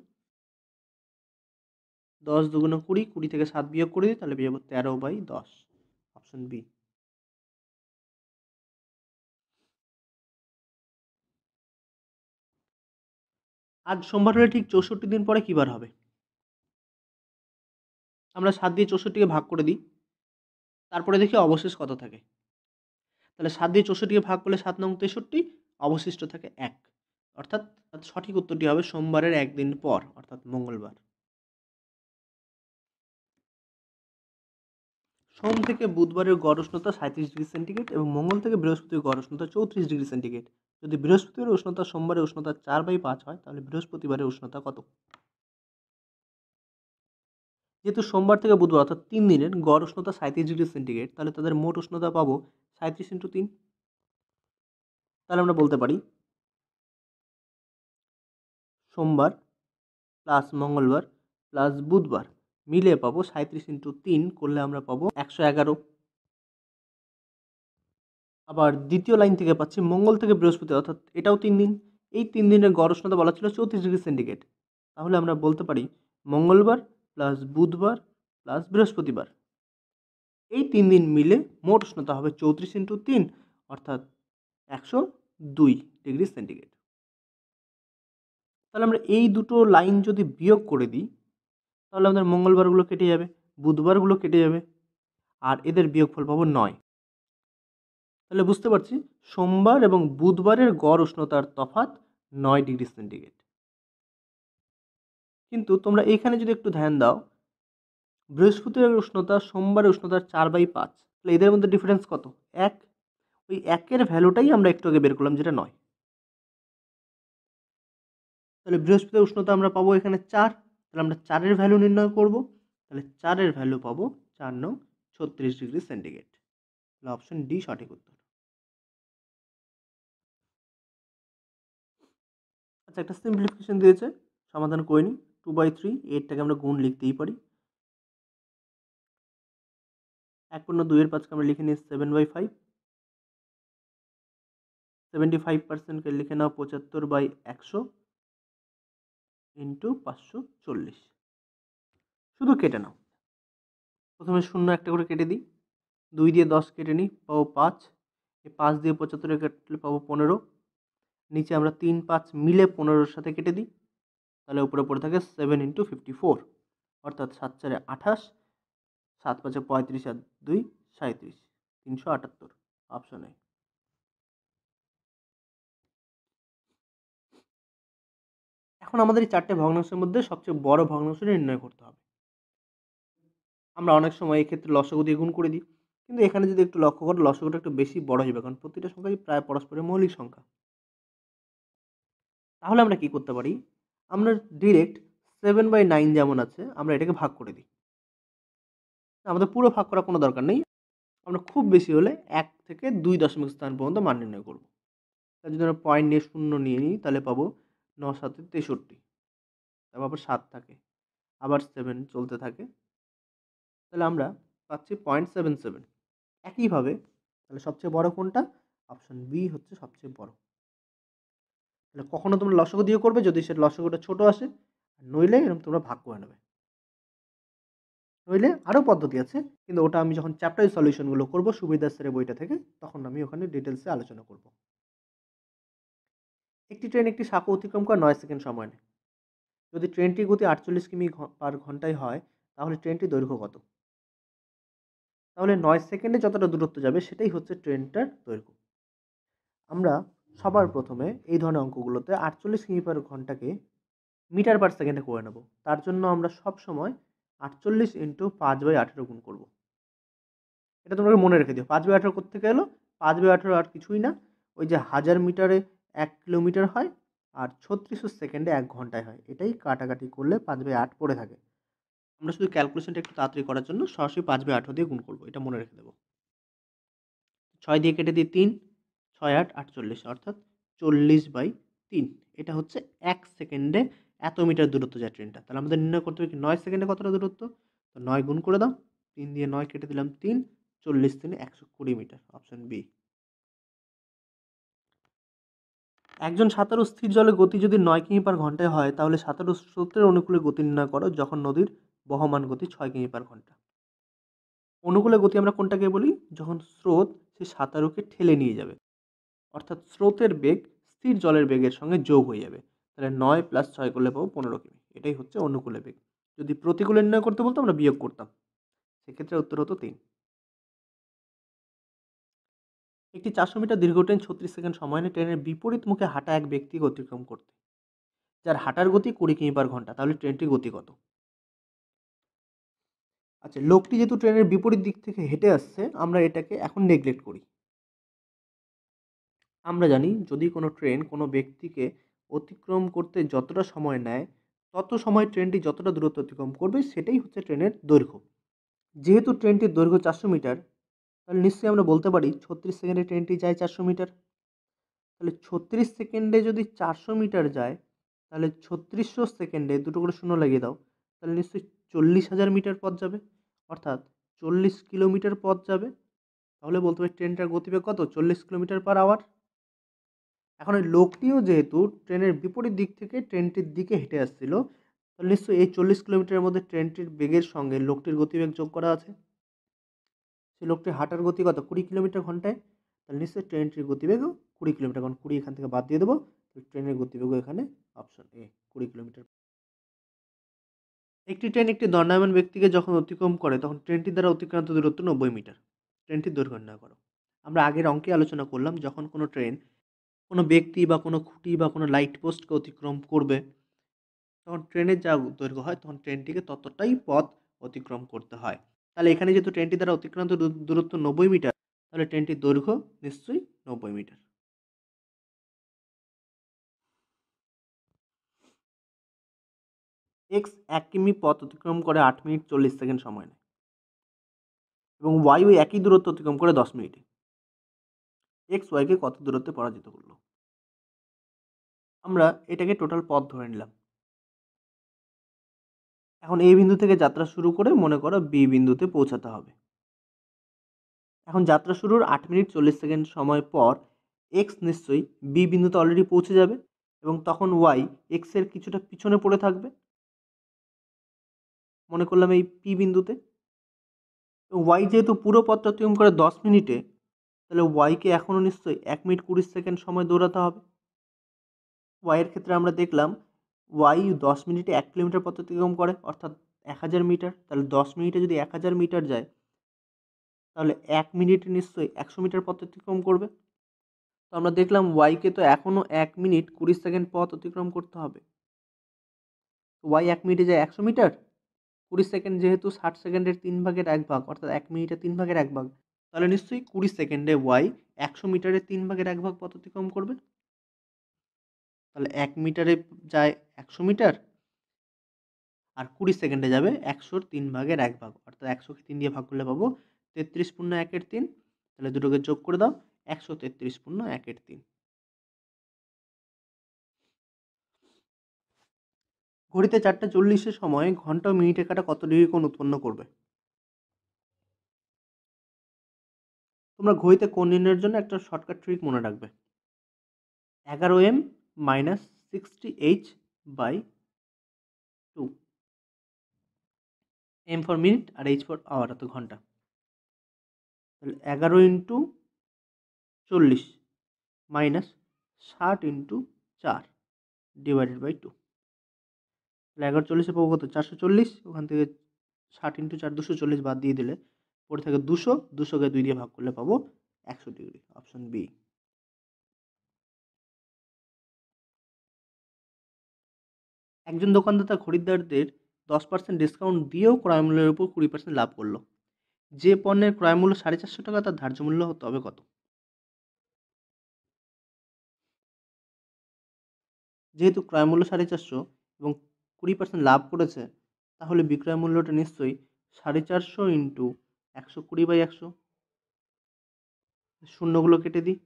Speaker 1: 10 × 2 = 20, 20 থেকে 7 বিয়োগ করে দিই, তাহলে পেয়ে যাবো 13/10। Option B. আজ সোমবার হলে ঠিক 64 দিন পরে কী বার হবে? আমরা 7 দিয়ে 64কে ভাগ করে দিই, তারপরে দেখি অবশেষ কত থাকে। তাহলে 7 দিয়ে 64কে ভাগ করলে 7 নং 63, অবশিষ্ট থাকে 1। অর্থাৎ সঠিক উত্তরটি হবে সোমবারের একদিন পর অর্থাৎ মঙ্গলবার। সোম থেকে বুধবারের গড় উষ্ণতা 37°C এবং মঙ্গল থেকে বৃহস্পতির গড় উষ্ণতা 34°C। যদি বৃহস্পতিবারের উষ্ণতা সোমবারের উষ্ণতা 4/5 হয় তাহলে বৃহস্পতিবারের উষ্ণতা কত? যেহেতু সোমবার থেকে বুধবার অর্থাৎ 3 দিনের গড় উষ্ণতা 37°C, তাহলে তাদের মোট উষ্ণতা পাবো 37 × 3। তাহলে আমরা বলতে পারি সোমবার প্লাস মঙ্গলবার প্লাস বুধবার মিলে পাবো 37 × 3 করলে আমরা পাবো 111। আবার দ্বিতীয় লাইন থেকে পাচ্ছি মঙ্গল থেকে বৃহস্পতি, অর্থাৎ এটাও 3 দিন। এই 3 দিনের গড় উষ্ণতা বলা ছিল 34°C। তাহলে আমরা বলতে পারি মঙ্গলবার প্লাস বুধবার প্লাস বৃহস্পতিবার এই 3 দিন মিলে মোট উষ্ণতা হবে 34 × 3 অর্থাৎ 102°C। তাহলে আমরা এই দুটো লাইন যদি বিয়োগ করে দিই তাহলে আমাদের মঙ্গলবারগুলো কেটে যাবে, বুধবারগুলো কেটে যাবে, আর এদের বিয়োগফল পাবো 9। তাহলে বুঝতে পারছি সোমবার এবং বুধবারের গড় উষ্ণতার তফাৎ 9°C। কিন্তু তোমরা এখানে যদি একটু ধ্যান দাও, বৃহস্পতিবার উষ্ণতা সোমবারের উষ্ণতার 4/5, তাহলে এদের মধ্যে ডিফারেন্স কত? 1। ওই 1-এর ভ্যালুটাই আমরা একটু আগে বের করলাম, যেটা 9। তাহলে বৃহস্পতিবার উষ্ণতা আমরা পাবো এখানে 4। তাহলে আমরা 4-এর ভ্যালু নির্ণয় করব। তাহলে 4-এর ভ্যালু পাবো 4 নং 36°C। তাহলে অপশন ডি সঠিক উত্তর। আচ্ছা, একটা সিম্পলিফিকেশন দিয়েছে, সমাধান করে নিই। 2/3, এরটাকে আমরা গুণ লিখতেই পারি। 1/2-5 আমরা লিখে নিই 7/5। 75%কে লিখে নাও 75/100 ইন্টু 540। শুধু কেটে নাও। প্রথমে 0 একটা করে কেটে দিই, 2 দিয়ে 10 কেটে নিই, পাবো 5। এই 5 দিয়ে 75 কাটলে পাবো 15। নিচে আমরা 3, 5 মিলে 15-এর সাথে কেটে দিই, তাহলে উপরে পড়ে থাকে 7 × 54, অর্থাৎ 7 4 28, 7 5 35 আর 2 37, 378। Option A. এখন আমাদের এই 4টে ভগ্নাংশের মধ্যে সবচেয়ে বড় ভগ্নাংশটি নির্ণয় করতে হবে। আমরা অনেক সময় এই ক্ষেত্রে লসাগু দিয়ে গুণ করে দিই, কিন্তু এখানে যদি একটু লক্ষ্য করো লসাগুটা একটু বেশি বড় হবে, কারণ প্রতিটা সংখ্যাই প্রায় পরস্পরের মৌলিক সংখ্যা। তাহলে আমরা কি করতে পারি? আমরা ডিরেক্ট 7/9 যেমন আছে আমরা এটাকে ভাগ করে দিই। আমাদের পুরো ভাগ করার কোনো দরকার নেই। আমরা খুব বেশি হলে 1 থেকে 2 দশমিক স্থান পর্যন্ত মান নির্ণয় করব। তাহলে যদি আমরা পয়েন্ট নিয়ে 0 নিয়ে নিই তাহলে পাবো 9 7 63, তারপর আবার 7 থাকে, আবার 7 চলতে থাকে, তাহলে আমরা পাচ্ছি 0.77। একইভাবে তাহলে সবচেয়ে বড় কোনটা? অপশন বি হচ্ছে সবচেয়ে বড়। তাহলে কখনো তোমরা লসাগু দিয়ে করবে যদি সেটা লসাগুটা ছোট আসে, নইলে এরকম তোমরা ভাগ করে নেবে। নইলে আরও পদ্ধতি আছে, কিন্তু ওটা আমি যখন চ্যাপ্টার সলিউশনগুলো করব সুবিদাস স্যারের বইটা থেকে, তখন আমি ওখানে ডিটেলসে আলোচনা করব। একটি ট্রেন একটি শাখা অতিক্রম করে 9 সেকেন্ড সময় নেয়। যদি ট্রেনটির গতি 48 কিমি/ঘন্টায় হয় তাহলে ট্রেনটির দৈর্ঘ্য কত? তাহলে 9 সেকেন্ডে যতটা দূরত্ব যাবে সেটাই হচ্ছে ট্রেনটার দৈর্ঘ্য। আমরা সবার প্রথমে এই ধরনের অঙ্কগুলোতে 48 কিমি/ঘন্টাকে মিটার/সেকেন্ডে করে নেব। তার জন্য আমরা সব সময় 48 × 5/18 গুণ করব। এটা তোমরা মনে রেখে দিও। 5/18 কোত্থেকে এলো? 5/18 আর কিছুই না, ওই যে 1000 মিটারে 1 কিলোমিটার হয় আর 3600 সেকেন্ডে 1 ঘন্টায় হয়। এটাই কাটাকাটি করলে 5/8 পড়ে থাকে। আমরা শুধু ক্যালকুলেশনটা একটু তাড়াতাড়ি করার জন্য সরাসরি 5/18 দিয়ে গুণ করব। এটা মনে রেখে দেব। 6 দিয়ে কেটে দিই 3, 6 8 48, অর্থাৎ 40/3। এটা হচ্ছে 1 সেকেন্ডে এত মিটার দূরত্ব যায় ট্রেনটা। তাহলে আমাদের নির্ণয় করতে হবে কি 9 সেকেন্ডে কতটা দূরত্ব? তো 9 গুণ করে দাও। 3 দিয়ে 9 কেটে দিলাম 3, 40 3 120 মিটার। Option B. একজন সাঁতারু স্থির জলে গতি যদি 9 কিমি/ঘন্টায় হয় তাহলে সাঁতারু স্রোতের অনুকূলে গতি নির্ণয় করো যখন নদীর বহমান গতি 6 কিমি/ঘন্টা। অনুকূলে গতি আমরা কোনটাকে বলি? যখন স্রোত সেই সাঁতারুকে ঠেলে নিয়ে যাবে, অর্থাৎ স্রোতের বেগ স্থির জলের বেগের সঙ্গে যোগ হয়ে যাবে। তাহলে 9 + 6 করলে পাবো 15 কিমি। এটাই হচ্ছে অনুকূলে বেগ। যদি প্রতিকূলে নির্ণয় করতে বলতো আমরা বিয়োগ করতাম, সেক্ষেত্রে উত্তর হতো 3। একটি 400 মিটার দীর্ঘ ট্রেন 36 সেকেন্ড সময় নেয় ট্রেনের বিপরীত মুখে হাঁটা এক ব্যক্তিকে অতিক্রম করতে, যার হাঁটার গতি 20 কিমি/ঘন্টা। তাহলে ট্রেনটির গতি কত? আচ্ছা, লোকটি যেহেতু ট্রেনের বিপরীত দিক থেকে হেঁটে আসছে আমরা এটাকে এখন নেগলেক্ট করি। আমরা জানি যদি কোনো ট্রেন কোনো ব্যক্তিকে অতিক্রম করতে যতটা সময় নেয় তত সময় ট্রেনটি যতটা দূরত্ব অতিক্রম করবে সেটাই হচ্ছে ট্রেনের দৈর্ঘ্য। যেহেতু ট্রেনটির দৈর্ঘ্য 400 মিটার, তাহলে নিশ্চয়ই আমরা বলতে পারি 36 সেকেন্ডে ট্রেনটি যায় 400 মিটার। তাহলে 36 সেকেন্ডে যদি 400 মিটার যায়, তাহলে 3600 সেকেন্ডে দুটো করে শূন্য লাগিয়ে দাও, তাহলে নিশ্চয়ই 40,000 মিটার পথ যাবে, অর্থাৎ 40 কিলোমিটার পথ যাবে। তাহলে বলতে পারি ট্রেনটার গতিবেগ কত? 40 কিলোমিটার পার আওয়ার। এখন ওই লোকটিও যেহেতু ট্রেনের বিপরীত দিক থেকে ট্রেনটির দিকে হেঁটে আসছিল, তাহলে নিশ্চয়ই এই 40 কিলোমিটারের মধ্যে ট্রেনটির বেগের সঙ্গে লোকটির গতিবেগ যোগ করা আছে। সেই লোকটির হাঁটার গতি কত? 20 কিলোমিটার ঘন্টায়। তাহলে নিশ্চয়ই ট্রেনটির গতিবেগও 20 কিলোমিটার, কারণ 20 এখান থেকে বাদ দিয়ে দেবো, ট্রেনের গতিবেগও এখানে অপশন এ 20 কিলোমিটার। একটি ট্রেন একটি দণ্ডায়মান ব্যক্তিকে যখন অতিক্রম করে তখন ট্রেনটির দ্বারা অতিক্রান্ত দূরত্ব 90 মিটার। ট্রেনটির দৈর্ঘ্য নির্ণয় করো। আমরা আগের অঙ্কে আলোচনা করলাম, যখন কোনো ট্রেন কোনো ব্যক্তি বা কোনো খুঁটি বা কোনো লাইট পোস্টকে অতিক্রম করবে, তখন ট্রেনের যা দৈর্ঘ্য হয় তখন ট্রেনটিকে ততটাই পথ অতিক্রম করতে হয়। তাহলে এখানে যেহেতু ট্রেনটি দ্বারা অতিক্রান্ত দূরত্ব 90 মিটার, তাহলে ট্রেনটির দৈর্ঘ্য নিশ্চয়ই 90 মিটার। এক্স 1 কিমি পথ অতিক্রম করে 8 মিনিট 40 সেকেন্ড সময় নেয় এবং ওয়াই ওই একই দূরত্ব অতিক্রম করে 10 মিনিটে। এক্স ওয়াইকে কত দূরত্বে পরাজিত করলো? আমরা এটাকে টোটাল পথ ধরে নিলাম। এখন এই বিন্দু থেকে যাত্রা শুরু করে মনে করো বি বিন্দুতে পৌঁছাতে হবে। এখন যাত্রা শুরুর 8 মিনিট 40 সেকেন্ড সময় পর এক্স নিশ্চয়ই বি বিন্দুতে অলরেডি পৌঁছে যাবে এবং তখন ওয়াই এক্স এর কিছুটা পিছনে পড়ে থাকবে, মনে করলাম এই পি বিন্দুতে। ওয়াই যেহেতু পুরো পথটা অতিক্রম করে 10 মিনিটে, তাহলে ওয়াইকে এখনও নিশ্চয়ই 1 মিনিট 20 সেকেন্ড সময় দৌড়াতে হবে। ওয়াইয়ের ক্ষেত্রে আমরা দেখলাম ওয়াই 10 মিনিটে 1 কিলোমিটার পথ অতিক্রম করে, অর্থাৎ 1000 মিটার। তাহলে 10 মিনিটে যদি 1000 মিটার যায়, তাহলে 1 মিনিটে নিশ্চয়ই 100 মিটার পথ অতিক্রম করবে। তো আমরা দেখলাম ওয়াইকে তো এখনও 1 মিনিট 20 সেকেন্ড পথ অতিক্রম করতে হবে। ওয়াই 1 মিনিটে যায় 100 মিটার, 20 সেকেন্ড যেহেতু 60 সেকেন্ডের 3 ভাগের 1 ভাগ, অর্থাৎ 1 মিনিটে 3 ভাগের 1 ভাগ, তাহলে নিশ্চয়ই 20 সেকেন্ডে ওয়াই 100 মিটারের 3 ভাগের 1 ভাগ পথ অতিক্রম করবে। তাহলে 1 মিটারে যায় 100 মিটার আর 20 সেকেন্ডে যাবে 100-র 3 ভাগের 1 ভাগ, অর্থাৎ 100কে 3 দিয়ে ভাগ করলে পাবো 33.1/3। তাহলে দুটোকে যোগ করে দাও, 133.1/3। ঘড়িতে 4:40-এর সময় ঘন্টা ও মিনিটের কাঁটা কত ডিগ্রি কোণ উৎপন্ন করবে? তোমরা ঘড়িতে কোণ নির্ণয়ের জন্য একটা শর্টকাট ট্রিক মনে রাখবে। 11m minus 60h/2, m for minute আর h ফর আওয়ার, অর্থাৎ ঘন্টা। তাহলে 11 into 40 minus 60 into 4 divided by 2। তাহলে 1140-এ পাবো কত? 440। ওখান থেকে 60 ইন্টু 4 240 বাদ দিয়ে দিলে পড়ে থাকে 200। 200কে 2 দিয়ে ভাগ করলে পাবো 100 ডিগ্রি, অপশন বি। একজন দোকানদার তার খরিদ্দারদের 10% ডিসকাউন্ট দিয়েও ক্রয় মূল্যের উপর 20% লাভ করলো। যে পণ্যের ক্রয় মূল্য 450 টাকা তার ধার্য মূল্য হতে হবে কত? যেহেতু ক্রয় মূল্য 450 এবং 20% লাভ করেছে, তাহলে বিক্রয় মূল্যটা নিশ্চয়ই 450 ইন্টু 120/100। শূন্যগুলো কেটে দিই,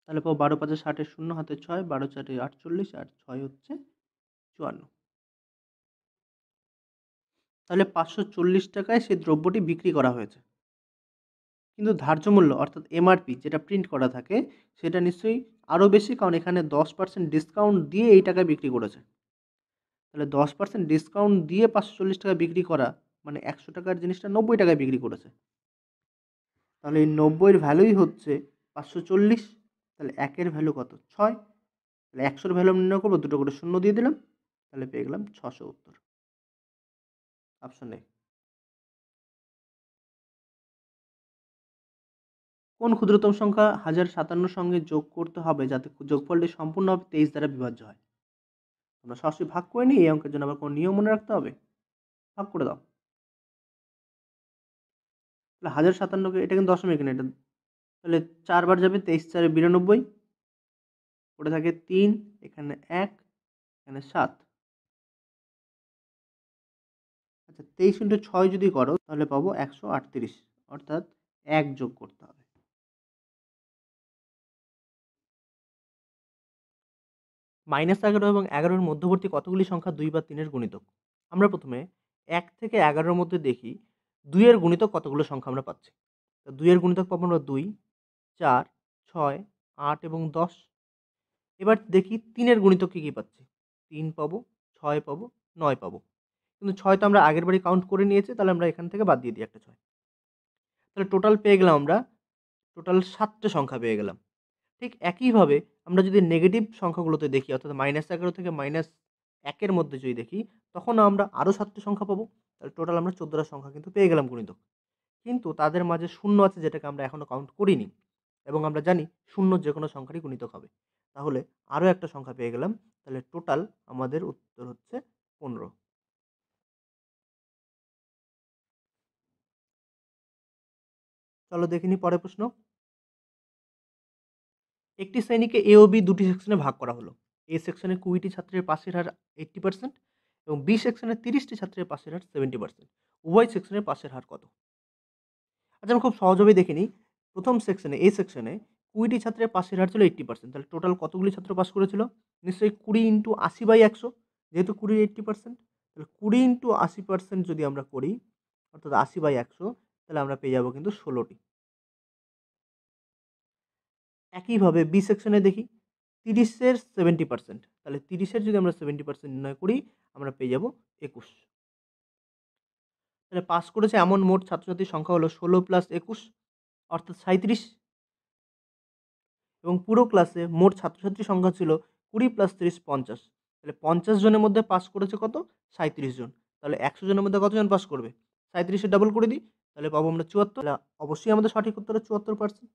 Speaker 1: তাহলে পাবো 12 5 60, শূন্য হাতে 6, 12 4 48 আর 6 হচ্ছে 54। তাহলে 540 টাকায় সেই দ্রব্যটি বিক্রি করা হয়েছে, কিন্তু ধার্য মূল্য অর্থাৎ এমআরপি যেটা প্রিন্ট করা থাকে সেটা নিশ্চয়ই আরও বেশি, কারণ এখানে 10% ডিসকাউন্ট দিয়ে এই টাকায় বিক্রি করেছে। তাহলে 10% ডিসকাউন্ট দিয়ে 540 টাকা বিক্রি করা মানে 100 টাকার জিনিসটা 90 টাকায় বিক্রি করেছে। তাহলে এই 90-এর ভ্যালুই হচ্ছে 540। তাহলে 1-এর ভ্যালু কত? 6। তাহলে 100-র ভ্যালু নির্ণয় করবো, দুটো করে শূন্য দিয়ে দিলাম, তাহলে পেয়ে গেলাম 600 উত্তর, অপশন এ। কোন ক্ষুদ্রতম সংখ্যা 1057 সঙ্গে যোগ করতে হবে যাতে যোগফলটি সম্পূর্ণভাবে 23 দ্বারা বিভাজ্য হয়? আমরা সরাসরি ভাগ করে নিই, এই অঙ্কের জন্য আবার কোনো নিয়ম মনে রাখতে হবে? ভাগ করে দাও। তাহলে 1057কে, এটা কিন্তু দশমিক না, এটা তাহলে 4 বার যাবে, 23 4 92, পড়ে থাকে 3, এখানে 1, এখানে 7। আচ্ছা 23 ইন্টু 6 যদি করো তাহলে পাবো 138, অর্থাৎ 1 যোগ করতে হবে। -11 এবং 11 এর মধ্যবর্তী কতগুলি সংখ্যা 2 বা 3 এর গুণিতক? আমরা প্রথমে 1 থেকে 11 এর মধ্যে দেখি 2 এর গুণিতক কতগুলো সংখ্যা আমরা পাচ্ছি। তো 2 এর গুণিতক পাবো আমরা 2, 4, 6, 8 এবং 10। এবার দেখি 3 এর গুণিতক কি পাচ্ছি? 3 পাবো, 6 পাবো, 9 পাবো। কিন্তু 6 তো আমরা আগের বারই কাউন্ট করে নিয়েছি, তাহলে আমরা এখান থেকে বাদ দিয়ে দিই একটা 6। তাহলে টোটাল পেয়ে গেলাম আমরা, টোটাল 7 টে সংখ্যা পেয়ে গেলাম। ঠিক একইভাবে আমরা যদি নেগেটিভ সংখ্যাগুলোতে দেখি, অর্থাৎ -11 থেকে -1 এর মধ্যে যদি দেখি, তখন আমরা আরও 7 টি সংখ্যা পাবো। তাহলে টোটাল আমরা 14 টা সংখ্যা কিন্তু পেয়ে গেলাম গুণিতক। কিন্তু তাদের মাঝে শূন্য আছে, যেটাকে আমরা এখনো কাউন্ট করিনি, এবং আমরা জানি শূন্য যেকোনো সংখ্যারই গুণিতক হবে। তাহলে আরও একটা সংখ্যা পেয়ে গেলাম। তাহলে টোটাল আমাদের উত্তর হচ্ছে 15। চলো দেখে নিই পরের প্রশ্ন। একটি শ্রেণীকে এ ও বি দুটি সেকশনে ভাগ করা হলো। এ সেকশনে 20 টি ছাত্রের পাসের হার 80% এবং বি সেকশনে 30 টি ছাত্রের পাসের হার 70%। উভয় সেকশনের পাসের হার কত? আচ্ছা, আমরা খুব সহজভাবেই দেখে নিই। প্রথম সেকশনে, এ সেকশনে 20 টি ছাত্রের পাসের হার ছিল 80%। তাহলে টোটাল কতগুলি ছাত্র পাস করেছিল? নিশ্চয়ই 20 × 80/100, যেহেতু 20 80%। তাহলে 20 × 80% যদি আমরা করি, অর্থাৎ 80/100, তাহলে আমরা পেয়ে যাবো কিন্তু 16 টি। একইভাবে বি সেকশনে দেখি 30 এর 70%, তাহলে 30 এর যদি আমরা 70% নির্ণয় করি, আমরা পেয়ে যাবো 21। তাহলে পাস করেছে এমন মোট ছাত্রছাত্রীর সংখ্যা হলো 16 + 21, অর্থাৎ 37, এবং পুরো ক্লাসে মোট ছাত্রছাত্রীর সংখ্যা ছিল 20 + 30 50। তাহলে 50 জনের মধ্যে পাস করেছে কত? 37 জন। তাহলে 100 জনের মধ্যে কতজন পাস করবে? 37 এর ডাবল করে দিই, তাহলে পাবো আমরা 74। তাহলে অবশ্যই আমাদের সঠিক উত্তর হচ্ছে 74%।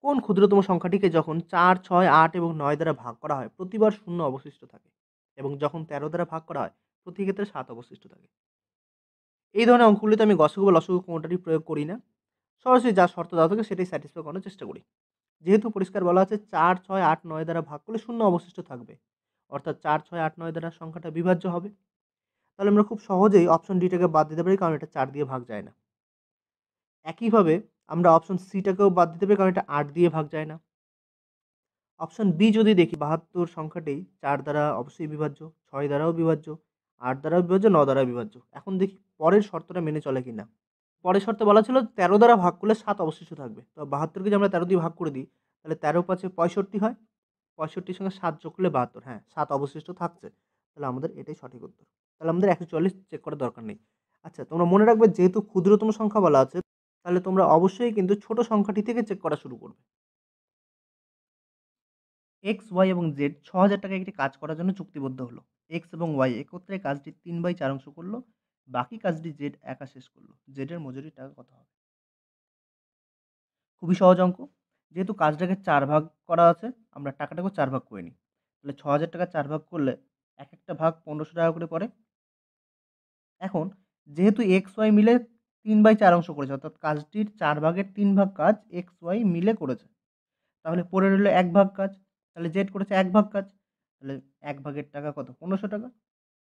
Speaker 1: কোন ক্ষুদ্রতম সংখ্যাটিকে যখন 4, 6, 8 এবং 9 দ্বারা ভাগ করা হয়, প্রতিবার 0 অবশিষ্ট থাকে, এবং যখন 13 দ্বারা ভাগ করা হয়, প্রতি ক্ষেত্রে 7 অবশিষ্ট থাকে? এই ধরনের অঙ্কগুলিতে আমি গসগু বা লসগু কোনটারই প্রয়োগ করি না। সরাসরি যা শর্ত দেওয়া থাকে সেটাই স্যাটিসফাই করানোর চেষ্টা করি। যেহেতু পরিষ্কার বলা আছে 4, 6, 8, 9 দ্বারা ভাগ করলে 0 অবশিষ্ট থাকবে, অর্থাৎ 4, 6, 8, 9 দ্বারা সংখ্যাটা বিভাজ্য হবে। তাহলে আমরা খুব সহজেই অপশন ডি টাকে বাদ দিতে পারি, কারণ এটা 4 দিয়ে ভাগ যায় না। একইভাবে আমরা অপশন সি টাকেও বাদ দিতে পারি, কারণ এটা 8 দিয়ে ভাগ যায় না। অপশন বি যদি দেখি, 72 সংখ্যাটি 4 দ্বারা অবশ্যই বিভাজ্য, 6 দ্বারাও বিভাজ্য, 8 দ্বারাও বিভাজ্য, 9 দ্বারাও বিভাজ্য। এখন দেখি পরের শর্তটা মেনে চলে কিনা। পরের শর্তে বলা ছিল 13 দ্বারা ভাগ করলে 7 অবশিষ্ট থাকবে। তো 72 কে যদি আমরা 13 দিয়ে ভাগ করে দিই, তাহলে 13 5 65 হয়। 65 সঙ্গে 7 যোগ করলে 72, হ্যাঁ, 7 অবশিষ্ট থাকছে। তাহলে আমাদের এটাই সঠিক উত্তর। তাহলে আমাদের 144 চেক করার দরকার নেই। আচ্ছা, তোমরা মনে রাখবে, যেহেতু ক্ষুদ্রতম সংখ্যা বলা আছে, তাহলে তোমরা অবশ্যই কিন্তু ছোট সংখ্যাটি থেকে চেক করা শুরু করবে। এক্স, ওয়াই এবং জেড ৬,০০০ টাকায় একটি কাজ করার জন্য চুক্তিবদ্ধ হলো। এক্স এবং ওয়াই একত্রে কাজটি 3/4 অংশ করলো। বাকি কাজটি জেড একা শেষ করলো। জেড এর মজুরির টাকা কত হবে? খুবই সহজ অঙ্ক। যেহেতু কাজটাকে 4 ভাগ করা আছে, আমরা টাকাটাকেও 4 ভাগ করে নিই। তাহলে ৬,০০০ টাকা 4 ভাগ করলে একেকটা ভাগ ১৫০০ টাকা করে পড়ে। এখন যেহেতু এক্স, ওয়াই মিলে 3/4 অংশ করেছে, অর্থাৎ কাজটির 4 ভাগের 3 ভাগ কাজ এক্স, ওয়াই মিলে করেছে। তাহলে পড়ে রইল ১ ভাগ কাজ। তাহলে জেড করেছে ১ ভাগ কাজ। তাহলে ১ ভাগের টাকা কত? ১৫০০ টাকা।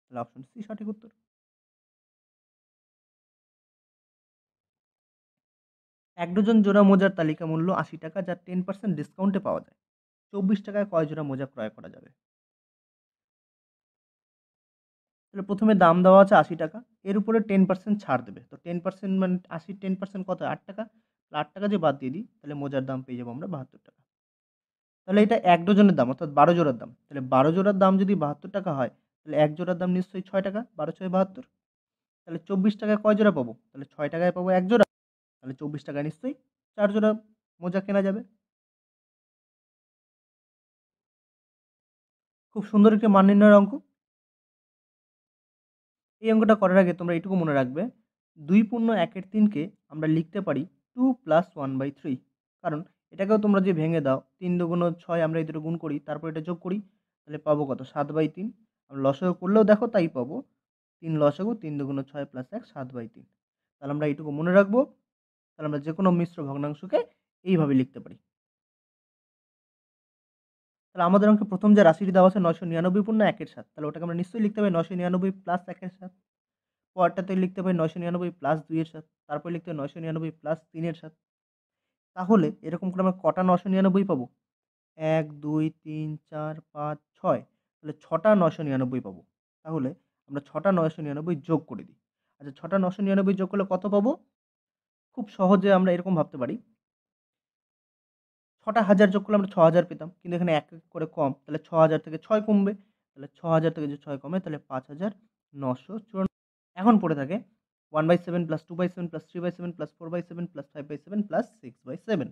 Speaker 1: তাহলে অপশন সি সঠিক উত্তর। এক ডজন জোড়া মোজার তালিকা মূল্য ৮০ টাকা, যা 10% ডিসকাউন্টে পাওয়া যায়। ২৪ টাকায় কয় জোড়া মোজা ক্রয় করা যাবে? তাহলে প্রথমে দাম দেওয়া আছে ৮০ টাকা। এর উপরে 10% ছাড় দেবে। তো 10% মানে ৮০ 10% কত? ৮ টাকা। ৮ টাকা যদি বাদ দিয়ে দিই, তাহলে মোজার দাম পেয়ে যাবো আমরা ৭২ টাকা। তাহলে এটা ১ ডজনের দাম, অর্থাৎ ১২ জোড়ার দাম। তাহলে ১২ জোড়ার দাম যদি ৭২ টাকা হয়, তাহলে ১ জোড়ার দাম নিশ্চয়ই ৬ টাকা। ১২ ৬ ৭২। তাহলে ২৪ টাকায় কয় জোড়া পাবো? তাহলে ৬ টাকায় পাবো ১ জোড়া। তাহলে ২৪ টাকায় নিশ্চয়ই ৪ জোড়া মোজা কেনা যাবে। খুব সুন্দর একটি মান নির্ণয়ের অঙ্ক। এই অঙ্কটা করার আগে তোমরা এটুকু মনে রাখবে, 2 × 1 / 3 কে আমরা লিখতে পারি 2 + 1/3। কারণ এটাকেও তোমরা যে ভেঙে দাও, ৩ × ২ = ৬, আমরা এই দুটো গুণ করি, তারপর এটা যোগ করি, তাহলে পাবো কত? 7/3। আর লসাগু করলেও দেখো তাই পাবো। ৩ লসাগু, ৩ × ২ = ৬ + ১ 7/3। তাহলে আমরা এইটুকু মনে রাখবো। তাহলে আমরা যেকোনো মিশ্র ভগ্নাংশকে এইভাবে লিখতে পারি। তাহলে আমাদের অঙ্কে প্রথম যে রাশিটি দেওয়া আছে ৯৯৯.১ এর ৭, তাহলে ওটাকে আমরা নিশ্চয়ই লিখতে পারি ৯৯৯ + ১ এর ৭। পরেরটাতে লিখতে পারি 999 প্লাস 2 এর 7, তারপরে লিখতে হয় 999 প্লাস 3 এর 7। তাহলে এরকম করে আমরা কটা 999 পাবো? ১, ২, ৩, ৪, ৫, ৬। তাহলে ৬টা ৯৯৯ পাবো। তাহলে আমরা ৬টা ৯৯৯ যোগ করে দিই। আচ্ছা, ৬টা ৯৯৯ যোগ করলে কত পাবো? খুব সহজে আমরা এরকম ভাবতে পারি, ৬টা হাজার যোগ করলে আমরা ৬,০০০ পেতাম। কিন্তু এখানে ১ এক করে কম। তাহলে ৬,০০০ থেকে ৬ কমবে। তাহলে ৬,০০০ থেকে যদি ৬ কমে তাহলে ৫,৯৫৪। এখন পড়ে থাকে 1/7 plus 2/7 plus 3/7 plus 4/7 plus 5/7 plus 6/7।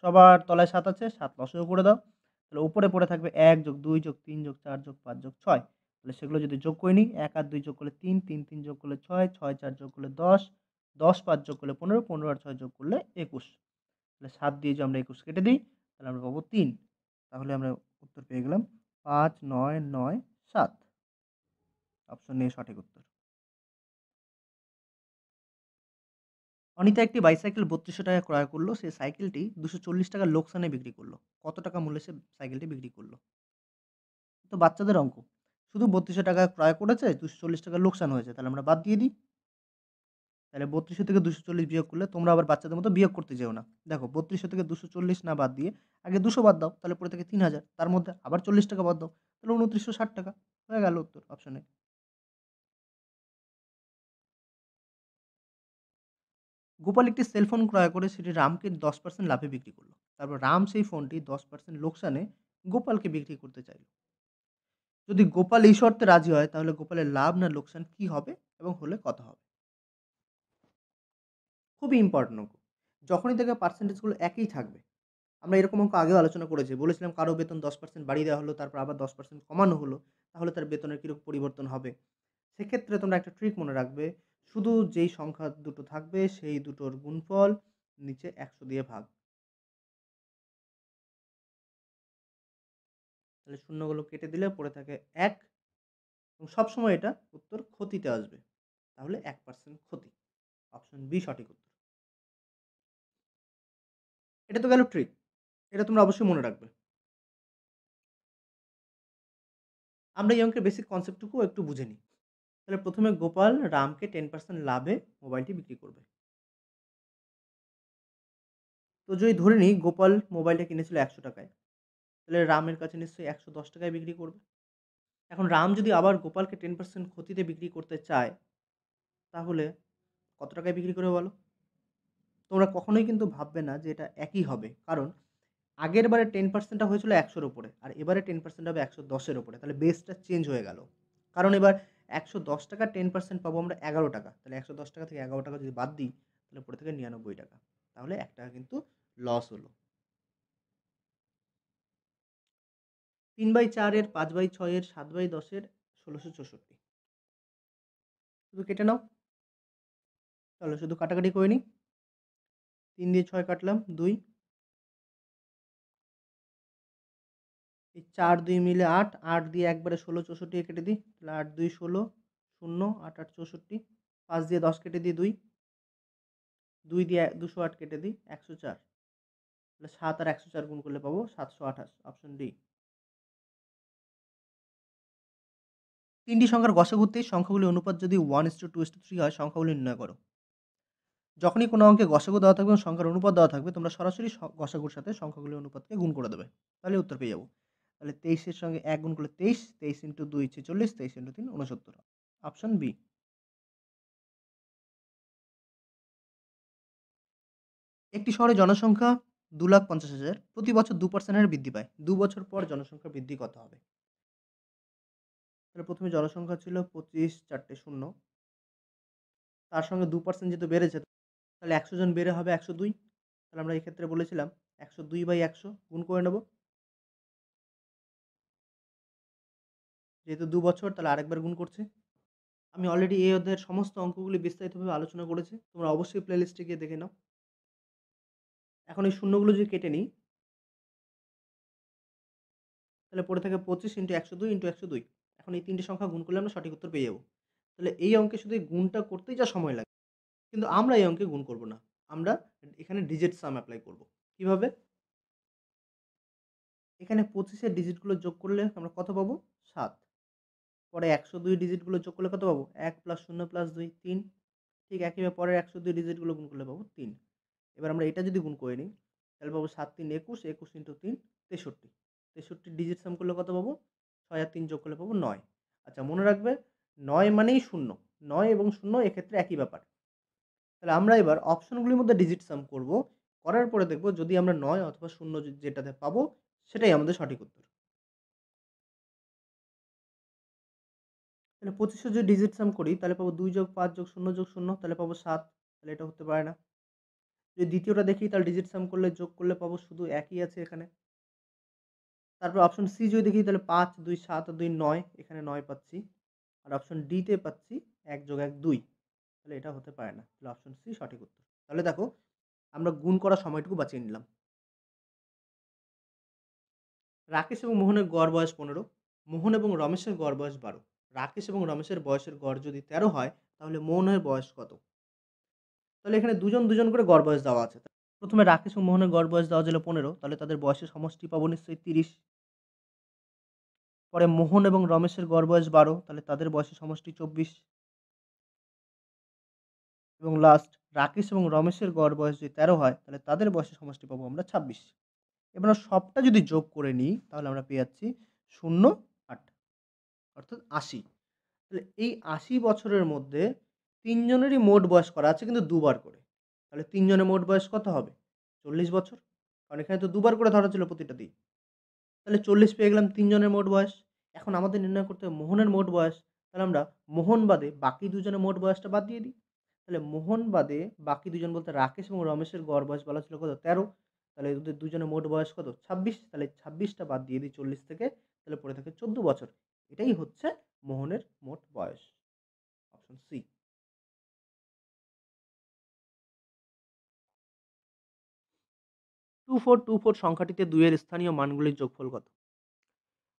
Speaker 1: সবার তলায় ৭ আছে, ৭ লসাগু করে দাও। তাহলে উপরে পড়ে থাকবে ১ যোগ ২ যোগ ৩ যোগ ৪ যোগ ৫ যোগ ৬। তাহলে সেগুলো যদি যোগ করে নিই, ১ আর ২ যোগ করলে ৩, ৩, ৩ যোগ করলে ৬, ৬, ৪ যোগ করলে ১০, ১০, ৫ যোগ করলে ১৫, ১৫ আর ৬ যোগ করলে ২১। তাহলে ৭ দিয়ে যদি আমরা ২১ কেটে দিই, তাহলে আমরা পাবো ৩। তাহলে আমরা উত্তর পেয়ে গেলাম ৫, ৯, ৯, ৭। অপশন এ সঠিক উত্তর। অনিতা একটি বাইসাইকেল ৳৩২০০ ক্রয় করল। সে সাইকেলটি ৳২৪০ লোকসানে বিক্রি করল। কত টাকা মূল্যে সে সাইকেলটি বিক্রি করল? তো বাচ্চাদের অঙ্ক। শুধু ৳৩২০০ ক্রয় করেছে, ৳২৪০ লোকসান হয়েছে। তাহলে আমরা বাদ দিয়ে দিই। তাহলে ৩২০০ থেকে ২৪০ বিয়োগ করলে তোমরা আবার বাচ্চাদের মতো বিয়োগ করতে যেও না। দেখো, ৩২০০ থেকে ২৪০ না বাদ দিয়ে আগে ২০০ বাদ দাও। তাহলে পড়ে থাকে ৩,০০০। তার মধ্যে আবার ৳৪০ বাদ দাও। তাহলে ৳২৯৬০। হয়ে গেল উত্তর, অপশন এ। গোপাল একটি সেলফোন ক্রয় করে সেটি রামকে ১০% লাভে বিক্রি করল। তারপর রাম সেই ফোনটি ১০% লোকসানে গোপালকে বিক্রি করতে চাইল। যদি গোপাল এই শর্তে রাজি হয় তাহলে গোপালের লাভ না লোকসান কি হবে এবং হলে কত হবে? খুবই ইম্পোর্টেন্ট অঙ্ক। যখনই দেখবে পার্সেন্টেজ গুলো একই থাকবে। আমরা এরকম অঙ্ক আগেও আলোচনা করেছি। বলেছিলাম কারো বেতন ১০% বাড়িয়ে দেওয়া হলো, তারপর আবার ১০% কমানো হলো। তাহলে তার বেতনের কিরকম পরিবর্তন হবে? সেক্ষেত্রে তোমরা একটা ট্রিক মনে রাখবে। শুধু যেই সংখ্যা দুটো থাকবে সেই দুটোর গুণফল নিচে ১০০ দিয়ে ভাগ। তাহলে শূন্যগুলো কেটে দিলে পড়ে থাকে ১ এবং সবসময় এটা উত্তর ক্ষতিতে আসবে। তাহলে ১% ক্ষতি। অপশন বি সঠিক উত্তর। এটা তো গেল ট্রিক। এটা তোমরা অবশ্যই মনে রাখবে। আমরা এই অঙ্কের বেসিক কনসেপ্টটুকুও একটু বুঝে নিই। তাহলে ১ম এ গোপাল রামকে 10% লাভে মোবাইলটি বিক্রি করবে। তো যদি ধরে নিই গোপাল মোবাইলটা কিনেছিল ৳১০০ য়, তাহলে রামের কাছে নিশ্চয়ই ৳১১০ য় বিক্রি করবে। এখন রাম যদি আবার গোপালকে 10% ক্ষতিতে বিক্রি করতে চায়, তাহলে কত টাকায় বিক্রি করবে বলো? তোমরা কখনোই কিন্তু ভাববে না যে এটা একই হবে। কারণ আগেরবারে 10% টা হয়েছিল ১০০ র উপরে। আর এবারে 10% হবে ১১০ এর উপরে। তাহলে বেসটা চেঞ্জ হয়ে গেল। কারণ এবার ৳১১০ 10% পাবো আমরা ৳১১। তাহলে ৳১১০ থেকে ৳১১ যদি বাদ দিই, তাহলে পড়ে থাকে ৳৯৯। তাহলে ৳১ কিন্তু লস হলো। ৩/৪ এর, ৫/৬ এর, ৭/১০ এর, ১৬৬৪। শুধু কেটে নাও। চলো শুধু কাটাকাটি করে নিই। ৩ দিয়ে ৬ কাটলাম, ২। এই ৪, ২ মিলে ৮, ৮ দিয়ে একবারে ১৬ ৬৪ কেটে দিই। তাহলে ৮, ২, ১৬, ০, ৮, ৮, ৬৪। ৫ দিয়ে ১০ কেটে দিই ২। ২ দিয়ে ২০৮ কেটে দিই ১০৪। তাহলে ৭ আর ১০৪ গুণ করলে পাবো ৭২৮। Option D. ৩টি সংখ্যার গসাগুতে সংখ্যাগুলির অনুপাত যদি 1:2:3 হয় সংখ্যাগুলি নির্ণয় করো। যখনই কোনো অঙ্কে গসাগু দেওয়া থাকবে এবং সংখ্যার অনুপাত দেওয়া থাকবে তোমরা সরাসরি গসাগুর সাথে সংখ্যাগুলির অনুপাতকে গুণ করে দেবে। তাহলে উত্তর পেয়ে যাবো। তাহলে ২৩ এর সঙ্গে ১ গুণ করলে ২৩, ২৩ ইন্টু ২ ৪৬, ২৩ ইন্টু ৩ ৬৯। Option B. একটি শহরে জনসংখ্যা ২,৫০,০০০। প্রতি বছর ২% হারে বৃদ্ধি পায়। ২ বছর পর জনসংখ্যা বৃদ্ধি কত হবে? তাহলে ১ম এ জনসংখ্যা ছিল ২৫, ৪টে শূন্য। তার সঙ্গে ২% যেহেতু বেড়েছে, তাহলে ১০০ জন বেড়ে হবে ১০২। তাহলে আমরা এই ক্ষেত্রে বলেছিলাম ১০২/১০০ গুণ করে নেব। যেহেতু ২ বছর তাহলে আরেকবার গুণ করছি। আমি অলরেডি এই অধ্যায়ের সমস্ত অঙ্কগুলি বিস্তারিতভাবে আলোচনা করেছি। তোমরা অবশ্যই প্লেলিস্টে গিয়ে দেখে নাও। এখন এই শূন্যগুলো যদি কেটে নিই, তাহলে পড়ে থাকে ২৫ ইন্টু ১০২ ইন্টু ১০২। এখন এই ৩ টে সংখ্যা গুণ করলে আমরা সঠিক উত্তর পেয়ে যাবো। তাহলে এই অঙ্কে শুধু এই গুণটা করতেই যা সময় লাগে। কিন্তু আমরা এই অঙ্কে গুণ করব না। আমরা এখানে ডিজিট সাম এপ্লাই করব। কিভাবে? এখানে ২৫ এর ডিজিটগুলো যোগ করলে আমরা কত পাবো? ৭। পরে 102 ডিজিটগুলো যোগ করলে কত পাবো? 1 + 0 + 2 3। ঠিক একইভাবে পরের 102 ডিজিটগুলো গুণ করলে পাবো 3। এবার আমরা এটা যদি গুণ করে নিই তাহলে পাবো ৭ ৩ ২১, ২১ × ৩ ৬৩। ৬৩ ডিজিট সাম করলে কত পাবো? ৬ আর ৩ যোগ করলে পাবো ৯। আচ্ছা মনে রাখবে ৯ মানেই ০। ৯ এবং ০ এক্ষেত্রে একই ব্যাপার। তাহলে আমরা এবার অপশনগুলির মধ্যে ডিজিট সাম করব। করার পরে দেখব যদি আমরা ৯ অথবা ০ যেটাতে পাবো সেটাই আমাদের সঠিক উত্তর। তাহলে ২৫০০ যদি ডিজিট সাম করি তাহলে পাবো ২ + ৫ + ০ + ০ তাহলে পাবো ৭। তাহলে এটা হতে পারে না। যদি দ্বিতীয়টা দেখি তাহলে ডিজিট সাম করলে যোগ করলে পাবো শুধু একই আছে এখানে। তারপর অপশন সি যদি দেখি তাহলে ৫, ২ ৭ আর ২ ৯, এখানে ৯ পাচ্ছি। আর অপশন ডি তে পাচ্ছি ১ + ১ ২। তাহলে এটা হতে পারে না। তাহলে অপশন সি সঠিক উত্তর। তাহলে দেখো আমরা গুণ করার সময়টুকু বাঁচিয়ে নিলাম। রাকেশ এবং মোহনের গড় বয়স ১৫, মোহন এবং রমেশের গড় বয়স ১২। রাকেশ এবং রমেশের বয়সের গড় যদি ১৩ হয় তাহলে মোহনের বয়স কত? তাহলে এখানে দুজন করে গড় বয়স দেওয়া আছে। প্রথমে রাকেশ এবং মোহনের গড় বয়স দেওয়া ছিল ১৫, তাহলে তাদের বয়সের সমষ্টি পাবো নিশ্চয়ই ৩০। পরে মোহন এবং রমেশের গড় বয়স ১২, তাহলে তাদের বয়সের সমষ্টি ২৪। এবং লাস্ট রাকেশ এবং রমেশের গড় বয়স যদি ১৩ হয় তাহলে তাদের বয়সের সমষ্টি পাবো আমরা ২৬। এবার সবটা যদি যোগ করে নিই তাহলে আমরা পেয়ে যাচ্ছি ০৮ অর্থাৎ ৮০। তাহলে এই ৮০ বছরের মধ্যে ৩ জনেরই মোট বয়স করা আছে কিন্তু দুবার করে। তাহলে ৩ জনের মোট বয়স কত হবে? ৪০ বছর। কারণ এখানে তো দুবার করে ধরা ছিল প্রতিটাতেই। তাহলে ৪০ পেয়ে গেলাম ৩ জনের মোট বয়স। এখন আমাদের নির্ণয় করতে হবে মোহনের মোট বয়স। তাহলে আমরা মোহন বাদে বাকি ২ জনের মোট বয়সটা বাদ দিয়ে দিই। তাহলে মোহন বাদে বাকি ২ জন বলতে রাকেশ এবং রমেশের গড় বয়স বলা ছিল কত? ১৩। তাহলে এদের ২ জনের মোট বয়স কত? ২৬। তাহলে ২৬ টা বাদ দিয়ে দিই ৪০ থেকে। তাহলে পড়ে থাকে ১৪ বছর। এটাই হচ্ছে মোহনের মোট বয়স। Option C. 2424 সংখ্যাটিতে ২ এর স্থানীয় মানগুলির যোগফল কত?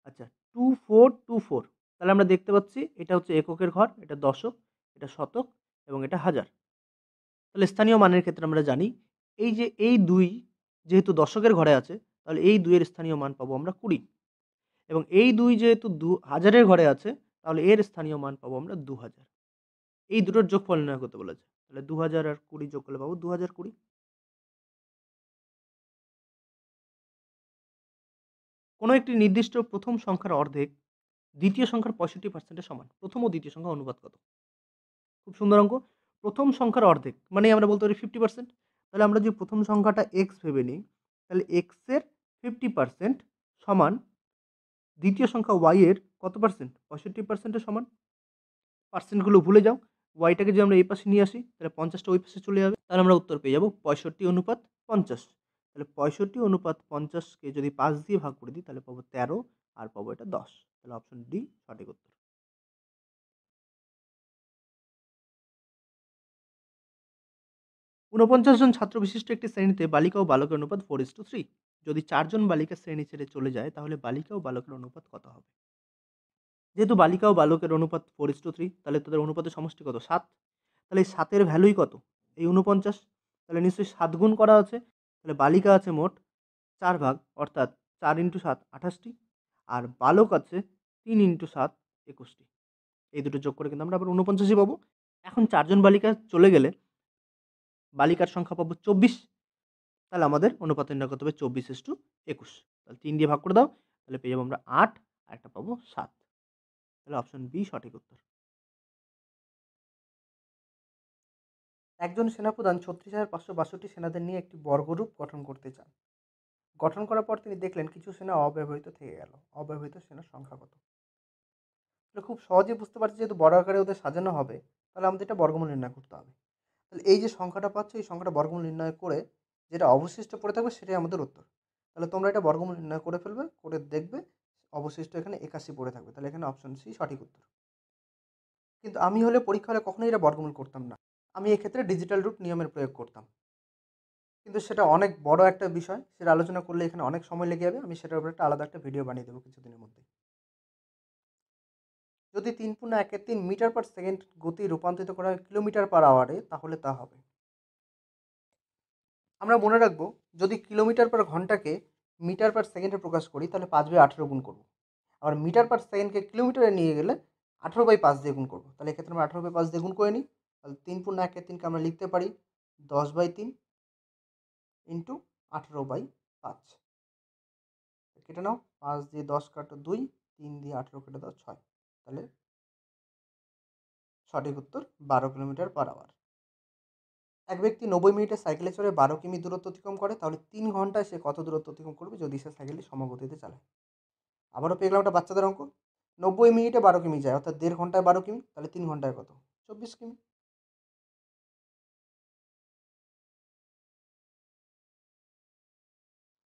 Speaker 1: আচ্ছা 2424, তাহলে আমরা দেখতে পাচ্ছি এটা হচ্ছে এককের ঘর, এটা দশক, এটা শতক এবং এটা হাজার। তাহলে স্থানীয় মানের ক্ষেত্রে আমরা জানি এই যে এই ২ যেহেতু দশকের ঘরে আছে তাহলে এই ২ এর স্থানীয় মান পাবো আমরা ২০ এবং এই ২ যেহেতু হাজারের ঘরে আছে তাহলে এর স্থানীয় মান পাবো আমরা ২০০০। এই দুটোর যোগফল নির্ণয় করতে বলেছে। তাহলে ২০০০ আর ২০ যোগ করলে পাবো ২০২০। কোনো একটি নির্দিষ্ট প্রথম সংখ্যার অর্ধেক দ্বিতীয় সংখ্যার ৬৫% এর সমান। প্রথম ও দ্বিতীয় সংখ্যার অনুপাত কত? খুব সুন্দর অঙ্ক। প্রথম সংখ্যার অর্ধেক মানে আমরা বলতে পারি 50%। তাহলে আমরা যদি প্রথম সংখ্যাটা x ভেবে নিই তাহলে x এর 50% সমান দ্বিতীয় সংখ্যা y এর কত পার্সেন্ট? 65% এর সমান। পার্সেন্টগুলো ভুলে যাও। y টাকে যদি আমরা এই পাশে নিয়ে আসি তাহলে 50 টা ওই পাশে চলে যাবে। তাহলে আমরা উত্তর পেয়ে যাব 65:50। তাহলে 65:50 কে যদি ৫ দিয়ে ভাগ করে দিই তাহলে পাবো ১৩ আর পাবো এটা ১০। তাহলে অপশন ডি সঠিক উত্তর। ৪৯ জন ছাত্র বিশিষ্ট একটি শ্রেণীতে বালিকা ও বালকের অনুপাত 4:3। যদি ৪ জন বালিকা শ্রেণী ছেড়ে চলে যায় তাহলে বালিকা ও বালকের অনুপাত কত হবে? যেহেতু বালিকা ও বালকের অনুপাত 4:3 তাহলে তাদের অনুপাতের সমষ্টি কত? ৭। তাহলে এই ৭ এর ভ্যালুই কত? এই ৪৯। তাহলে নিশ্চয়ই ৭ গুণ করা আছে। তাহলে বালিকা আছে মোট ৪ ভাগ অর্থাৎ ৪ × ৭ ২৮ টি আর বালক আছে ৩ × ৭ ২১ টি। এই দুটো যোগ করে কিন্তু আমরা আবার ৪৯ই পাবো। এখন ৪ জন বালিকা চলে গেলে বালিকার সংখ্যা পাবো ২৪। তাহলে আমাদের অনুপাত নির্ণয় করতে হবে ২৪:২১। তাহলে ৩ দিয়ে ভাগ করে দাও। তাহলে পেয়ে যাবো আমরা ৮ আর একটা পাবো ৭। তাহলে অপশন বি সঠিক উত্তর। একজন সেনাপ্রধান ৩৬,৫৬২ সেনাদের নিয়ে একটি বর্গরূপ গঠন করতে চান। গঠন করার পর তিনি দেখলেন কিছু সেনা অব্যবহৃত থেকে গেল। অব্যবহৃত সেনার সংখ্যা কত? তাহলে খুব সহজেই বুঝতে পারছি যেহেতু বড় আকারে ওদের সাজানো হবে তাহলে আমাদের এটা বর্গমূল নির্ণয় করতে হবে। তাহলে এই যে সংখ্যাটা পাচ্ছ এই সংখ্যাটা বর্গমূল নির্ণয় করে যেটা অবশিষ্ট পড়ে থাকবে সেটাই আমাদের উত্তর। তাহলে তোমরা এটা বর্গমূল নির্ণয় করে ফেলবে, করে দেখবে অবশিষ্ট এখানে ৮১ পড়ে থাকবে। তাহলে এখানে অপশন সি সঠিক উত্তর। কিন্তু আমি হলে পরীক্ষা হলে কখনোই এটা বর্গমূল করতাম না। আমি এক্ষেত্রে ডিজিটাল রুট নিয়মের প্রয়োগ করতাম। কিন্তু সেটা অনেক বড় একটা বিষয়, সেটা আলোচনা করলে এখানে অনেক সময় লেগে যাবে। আমি সেটার উপরে একটা আলাদা একটা ভিডিও বানিয়ে দেবো কিছুদিনের মধ্যে। যদি ৩.১৩ মিটার পার সেকেন্ড গতি রূপান্তরিত করা হয় কিলোমিটার পার আওয়ারে তাহলে তা হবে। আমরা মনে রাখবো যদি কিলোমিটার পার ঘন্টাকে মিটার পার সেকেন্ডে প্রকাশ করি তাহলে ৫/১৮ গুণ করবো। আবার মিটার পার সেকেন্ডকে কিলোমিটারে নিয়ে গেলে 18/5 দিয়ে গুণ করবো। তাহলে এক্ষেত্রে আমরা 18/5 দিয়ে গুণ করে নিই। তাহলে 3 পূর্ণ 1 3কে আমরা লিখতে পারি 10/3 ইন্টু 18/5। কেটে নাও, 5 দিয়ে 10 কাটো 2, 3 দিয়ে 18 কেটে দাও 6। তাহলে সঠিক উত্তর 12 কিলোমিটার পার আওয়ার। এক ব্যক্তি 90 মিনিটে সাইকেলে চড়ে 12 কিমি দূরত্ব অতিক্রম করে, তাহলে 3 ঘন্টায় সে কত দূরত্ব অতিক্রম করবে যদি সে সাইকেলটি সমগতিতে চালায়? আবারও পেয়ে গেলাম একটা বাচ্চাদের অঙ্ক। 90 মিনিটে 12 কিমি যায়, অর্থাৎ 1.5 ঘন্টায় 12 কিমি, তাহলে 3 ঘন্টায় কত? 24 কিমি।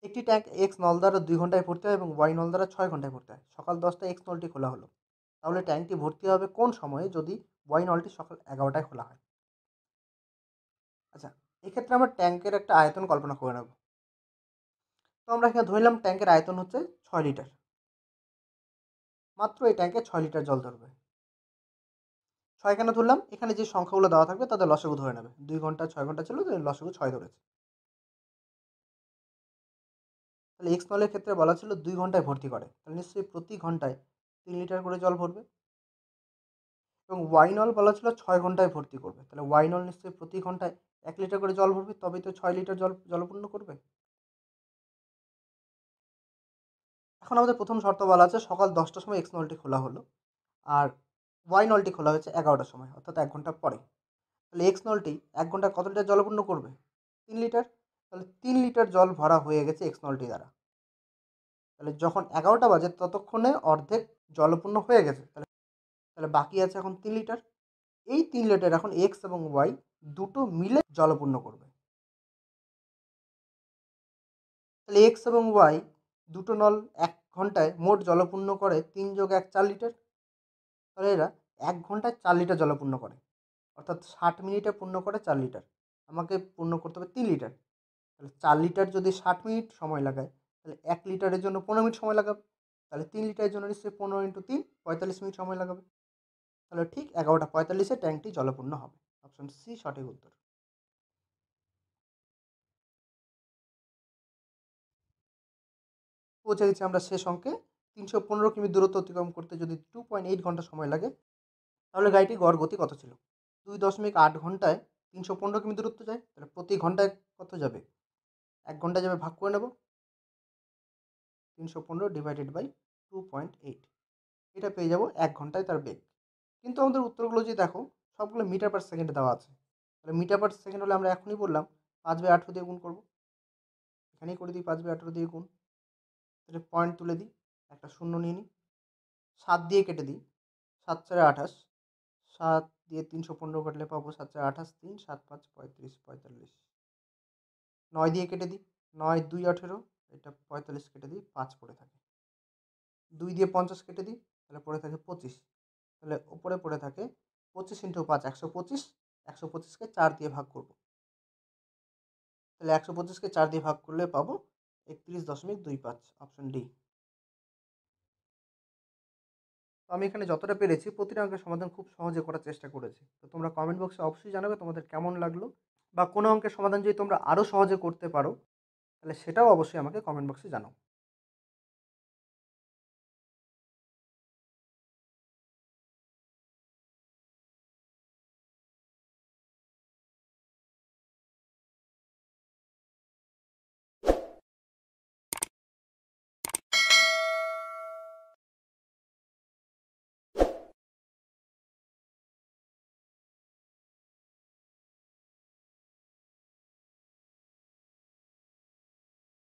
Speaker 1: একটি ট্যাঙ্ক এক্স নল দ্বারা 2 ঘন্টায় ভর্তি হয় এবং ওয়াই নল দ্বারা 6 ঘন্টায় ভর্তি হয়। সকাল 10টায় এক্স নলটি খোলা হলো, তাহলে ট্যাঙ্কটি ভর্তি হবে কোন সময়ে যদি ওয়াই নলটি সকাল 11টায় খোলা হয়? আচ্ছা, এক্ষেত্রে আমরা ট্যাঙ্কের একটা আয়তন কল্পনা করে নেব। তো আমরা এখানে ধরে নিলাম ট্যাঙ্কের আয়তন হচ্ছে 6 লিটার। মাত্র এই ট্যাঙ্কে 6 লিটার জল ধরবে। 6 কেন ধরলাম? এখানে যে সংখ্যাগুলো দেওয়া থাকবে তাদের লসাগু ধরে নেবে। 2 ঘন্টা 6 ঘন্টা ছিল, লসাগু 6 ধরেছে। তাহলে এক্স নলের ক্ষেত্রে বলা ছিল 2 ঘন্টায় ভর্তি করে, তাহলে নিশ্চয়ই প্রতি ঘন্টায় 3 লিটার করে জল ভরবে। এবং ওয়াই নল বলা ছিল 6 ঘন্টায় ভর্তি করবে, তাহলে ওয়াই নল নিশ্চয়ই প্রতি ঘন্টায় 1 লিটার করে জল ভরবে, তবেই তো 6 লিটার জলপূর্ণ করবে। এখন আমাদের প্রথম শর্ত বলা আছে সকাল 10টার সময় এক্স নলটি খোলা হলো, আর ওয়াই নলটি খোলা হয়েছে 11টার সময়, অর্থাৎ 1 ঘন্টা পরে। তাহলে এক্স নলটি 1 ঘন্টায় কত লিটার জলপূর্ণ করবে? 3 লিটার। তাহলে 3 লিটার জল ভরা হয়ে গেছে এক্স নলটি দ্বারা। তাহলে যখন 11টা বাজে ততক্ষণে অর্ধেক জলপূর্ণ হয়ে গেছে। তাহলে বাকি আছে এখন 3 লিটার। এই 3 লিটার এখন এক্স এবং ওয়াই দুটো মিলে জলপূর্ণ করবে। তাহলে এক্স এবং ওয়াই দুটো নল 1 ঘন্টায় মোট জলপূর্ণ করে 3 যোগ 1 4 লিটার। তাহলে এরা 1 ঘন্টায় 4 লিটার জলপূর্ণ করে, অর্থাৎ 60 মিনিটে পূর্ণ করে 4 লিটার। আমাকে পূর্ণ করতে হবে 3 লিটার। তাহলে 4 লিটার যদি 60 মিনিট সময় লাগায়, তাহলে 1 লিটারের জন্য 15 মিনিট সময় লাগাবে। তাহলে 3 লিটারের জন্য নিশ্চয়ই 15 ইন্টু 3 45 মিনিট সময় লাগাবে। তাহলে ঠিক 11টা 45-এ ট্যাঙ্কটি জলপূর্ণ হবে। অপশন সি সঠিক উত্তর। পৌঁছে গেছি আমরা শেষ অঙ্কে। 315 কিমি দূরত্ব অতিক্রম করতে যদি 2.8 ঘন্টা সময় লাগে, তাহলে গাড়িটির গড় গতি কত ছিল? 2.8 ঘন্টায় 315 কিমি দূরত্ব যায়, তাহলে প্রতি ঘন্টায় কত যাবে? 1 ঘন্টা যাবে, ভাগ করে নেব। 315 ডিভাইডেড বাই 2.8, এটা পেয়ে যাব 1 ঘন্টায় তার বেগ। কিন্তু আমাদের উত্তরগুলো যদি দেখো, সবগুলো মিটার পার সেকেন্ডে দেওয়া আছে। তাহলে মিটার পার সেকেন্ড হলে আমরা এখনই বললাম 5/18 দিয়ে গুণ করবো। এখানেই করে দিই 5/18 দিয়ে গুণ। তাহলে পয়েন্ট তুলে দিই, একটা শূন্য নিয়ে নিই, 7 দিয়ে কেটে দিই, 7 4 28, 7 দিয়ে 315 কাটলে পাবো 7 4 28, 3 7 5 35 45। 9 দিয়ে কেটে দিই, 9 2 18, এটা 45 কেটে দিই, 5 পড়ে থাকে। 2 দিয়ে 50 কেটে দিই, তাহলে পড়ে থাকে 25। তাহলে ওপরে পড়ে থাকে 25 ইন্টু 5 125, 125কে 4 দিয়ে ভাগ করব। তাহলে 125কে 4 দিয়ে ভাগ করলে পাবো 31.25, অপশন ডি। তো আমি এখানে যতটা পেরেছি প্রতিটা অঙ্কের সমাধান খুব সহজে করার চেষ্টা করেছি। তো তোমরা কমেন্ট বক্সে অবশ্যই জানাবে তোমাদের কেমন লাগলো, বা কোনো অঙ্কের সমাধান যদি তোমরা আরও সহজে করতে পারো তাহলে সেটাও অবশ্যই আমাকে কমেন্ট বক্সে জানাও।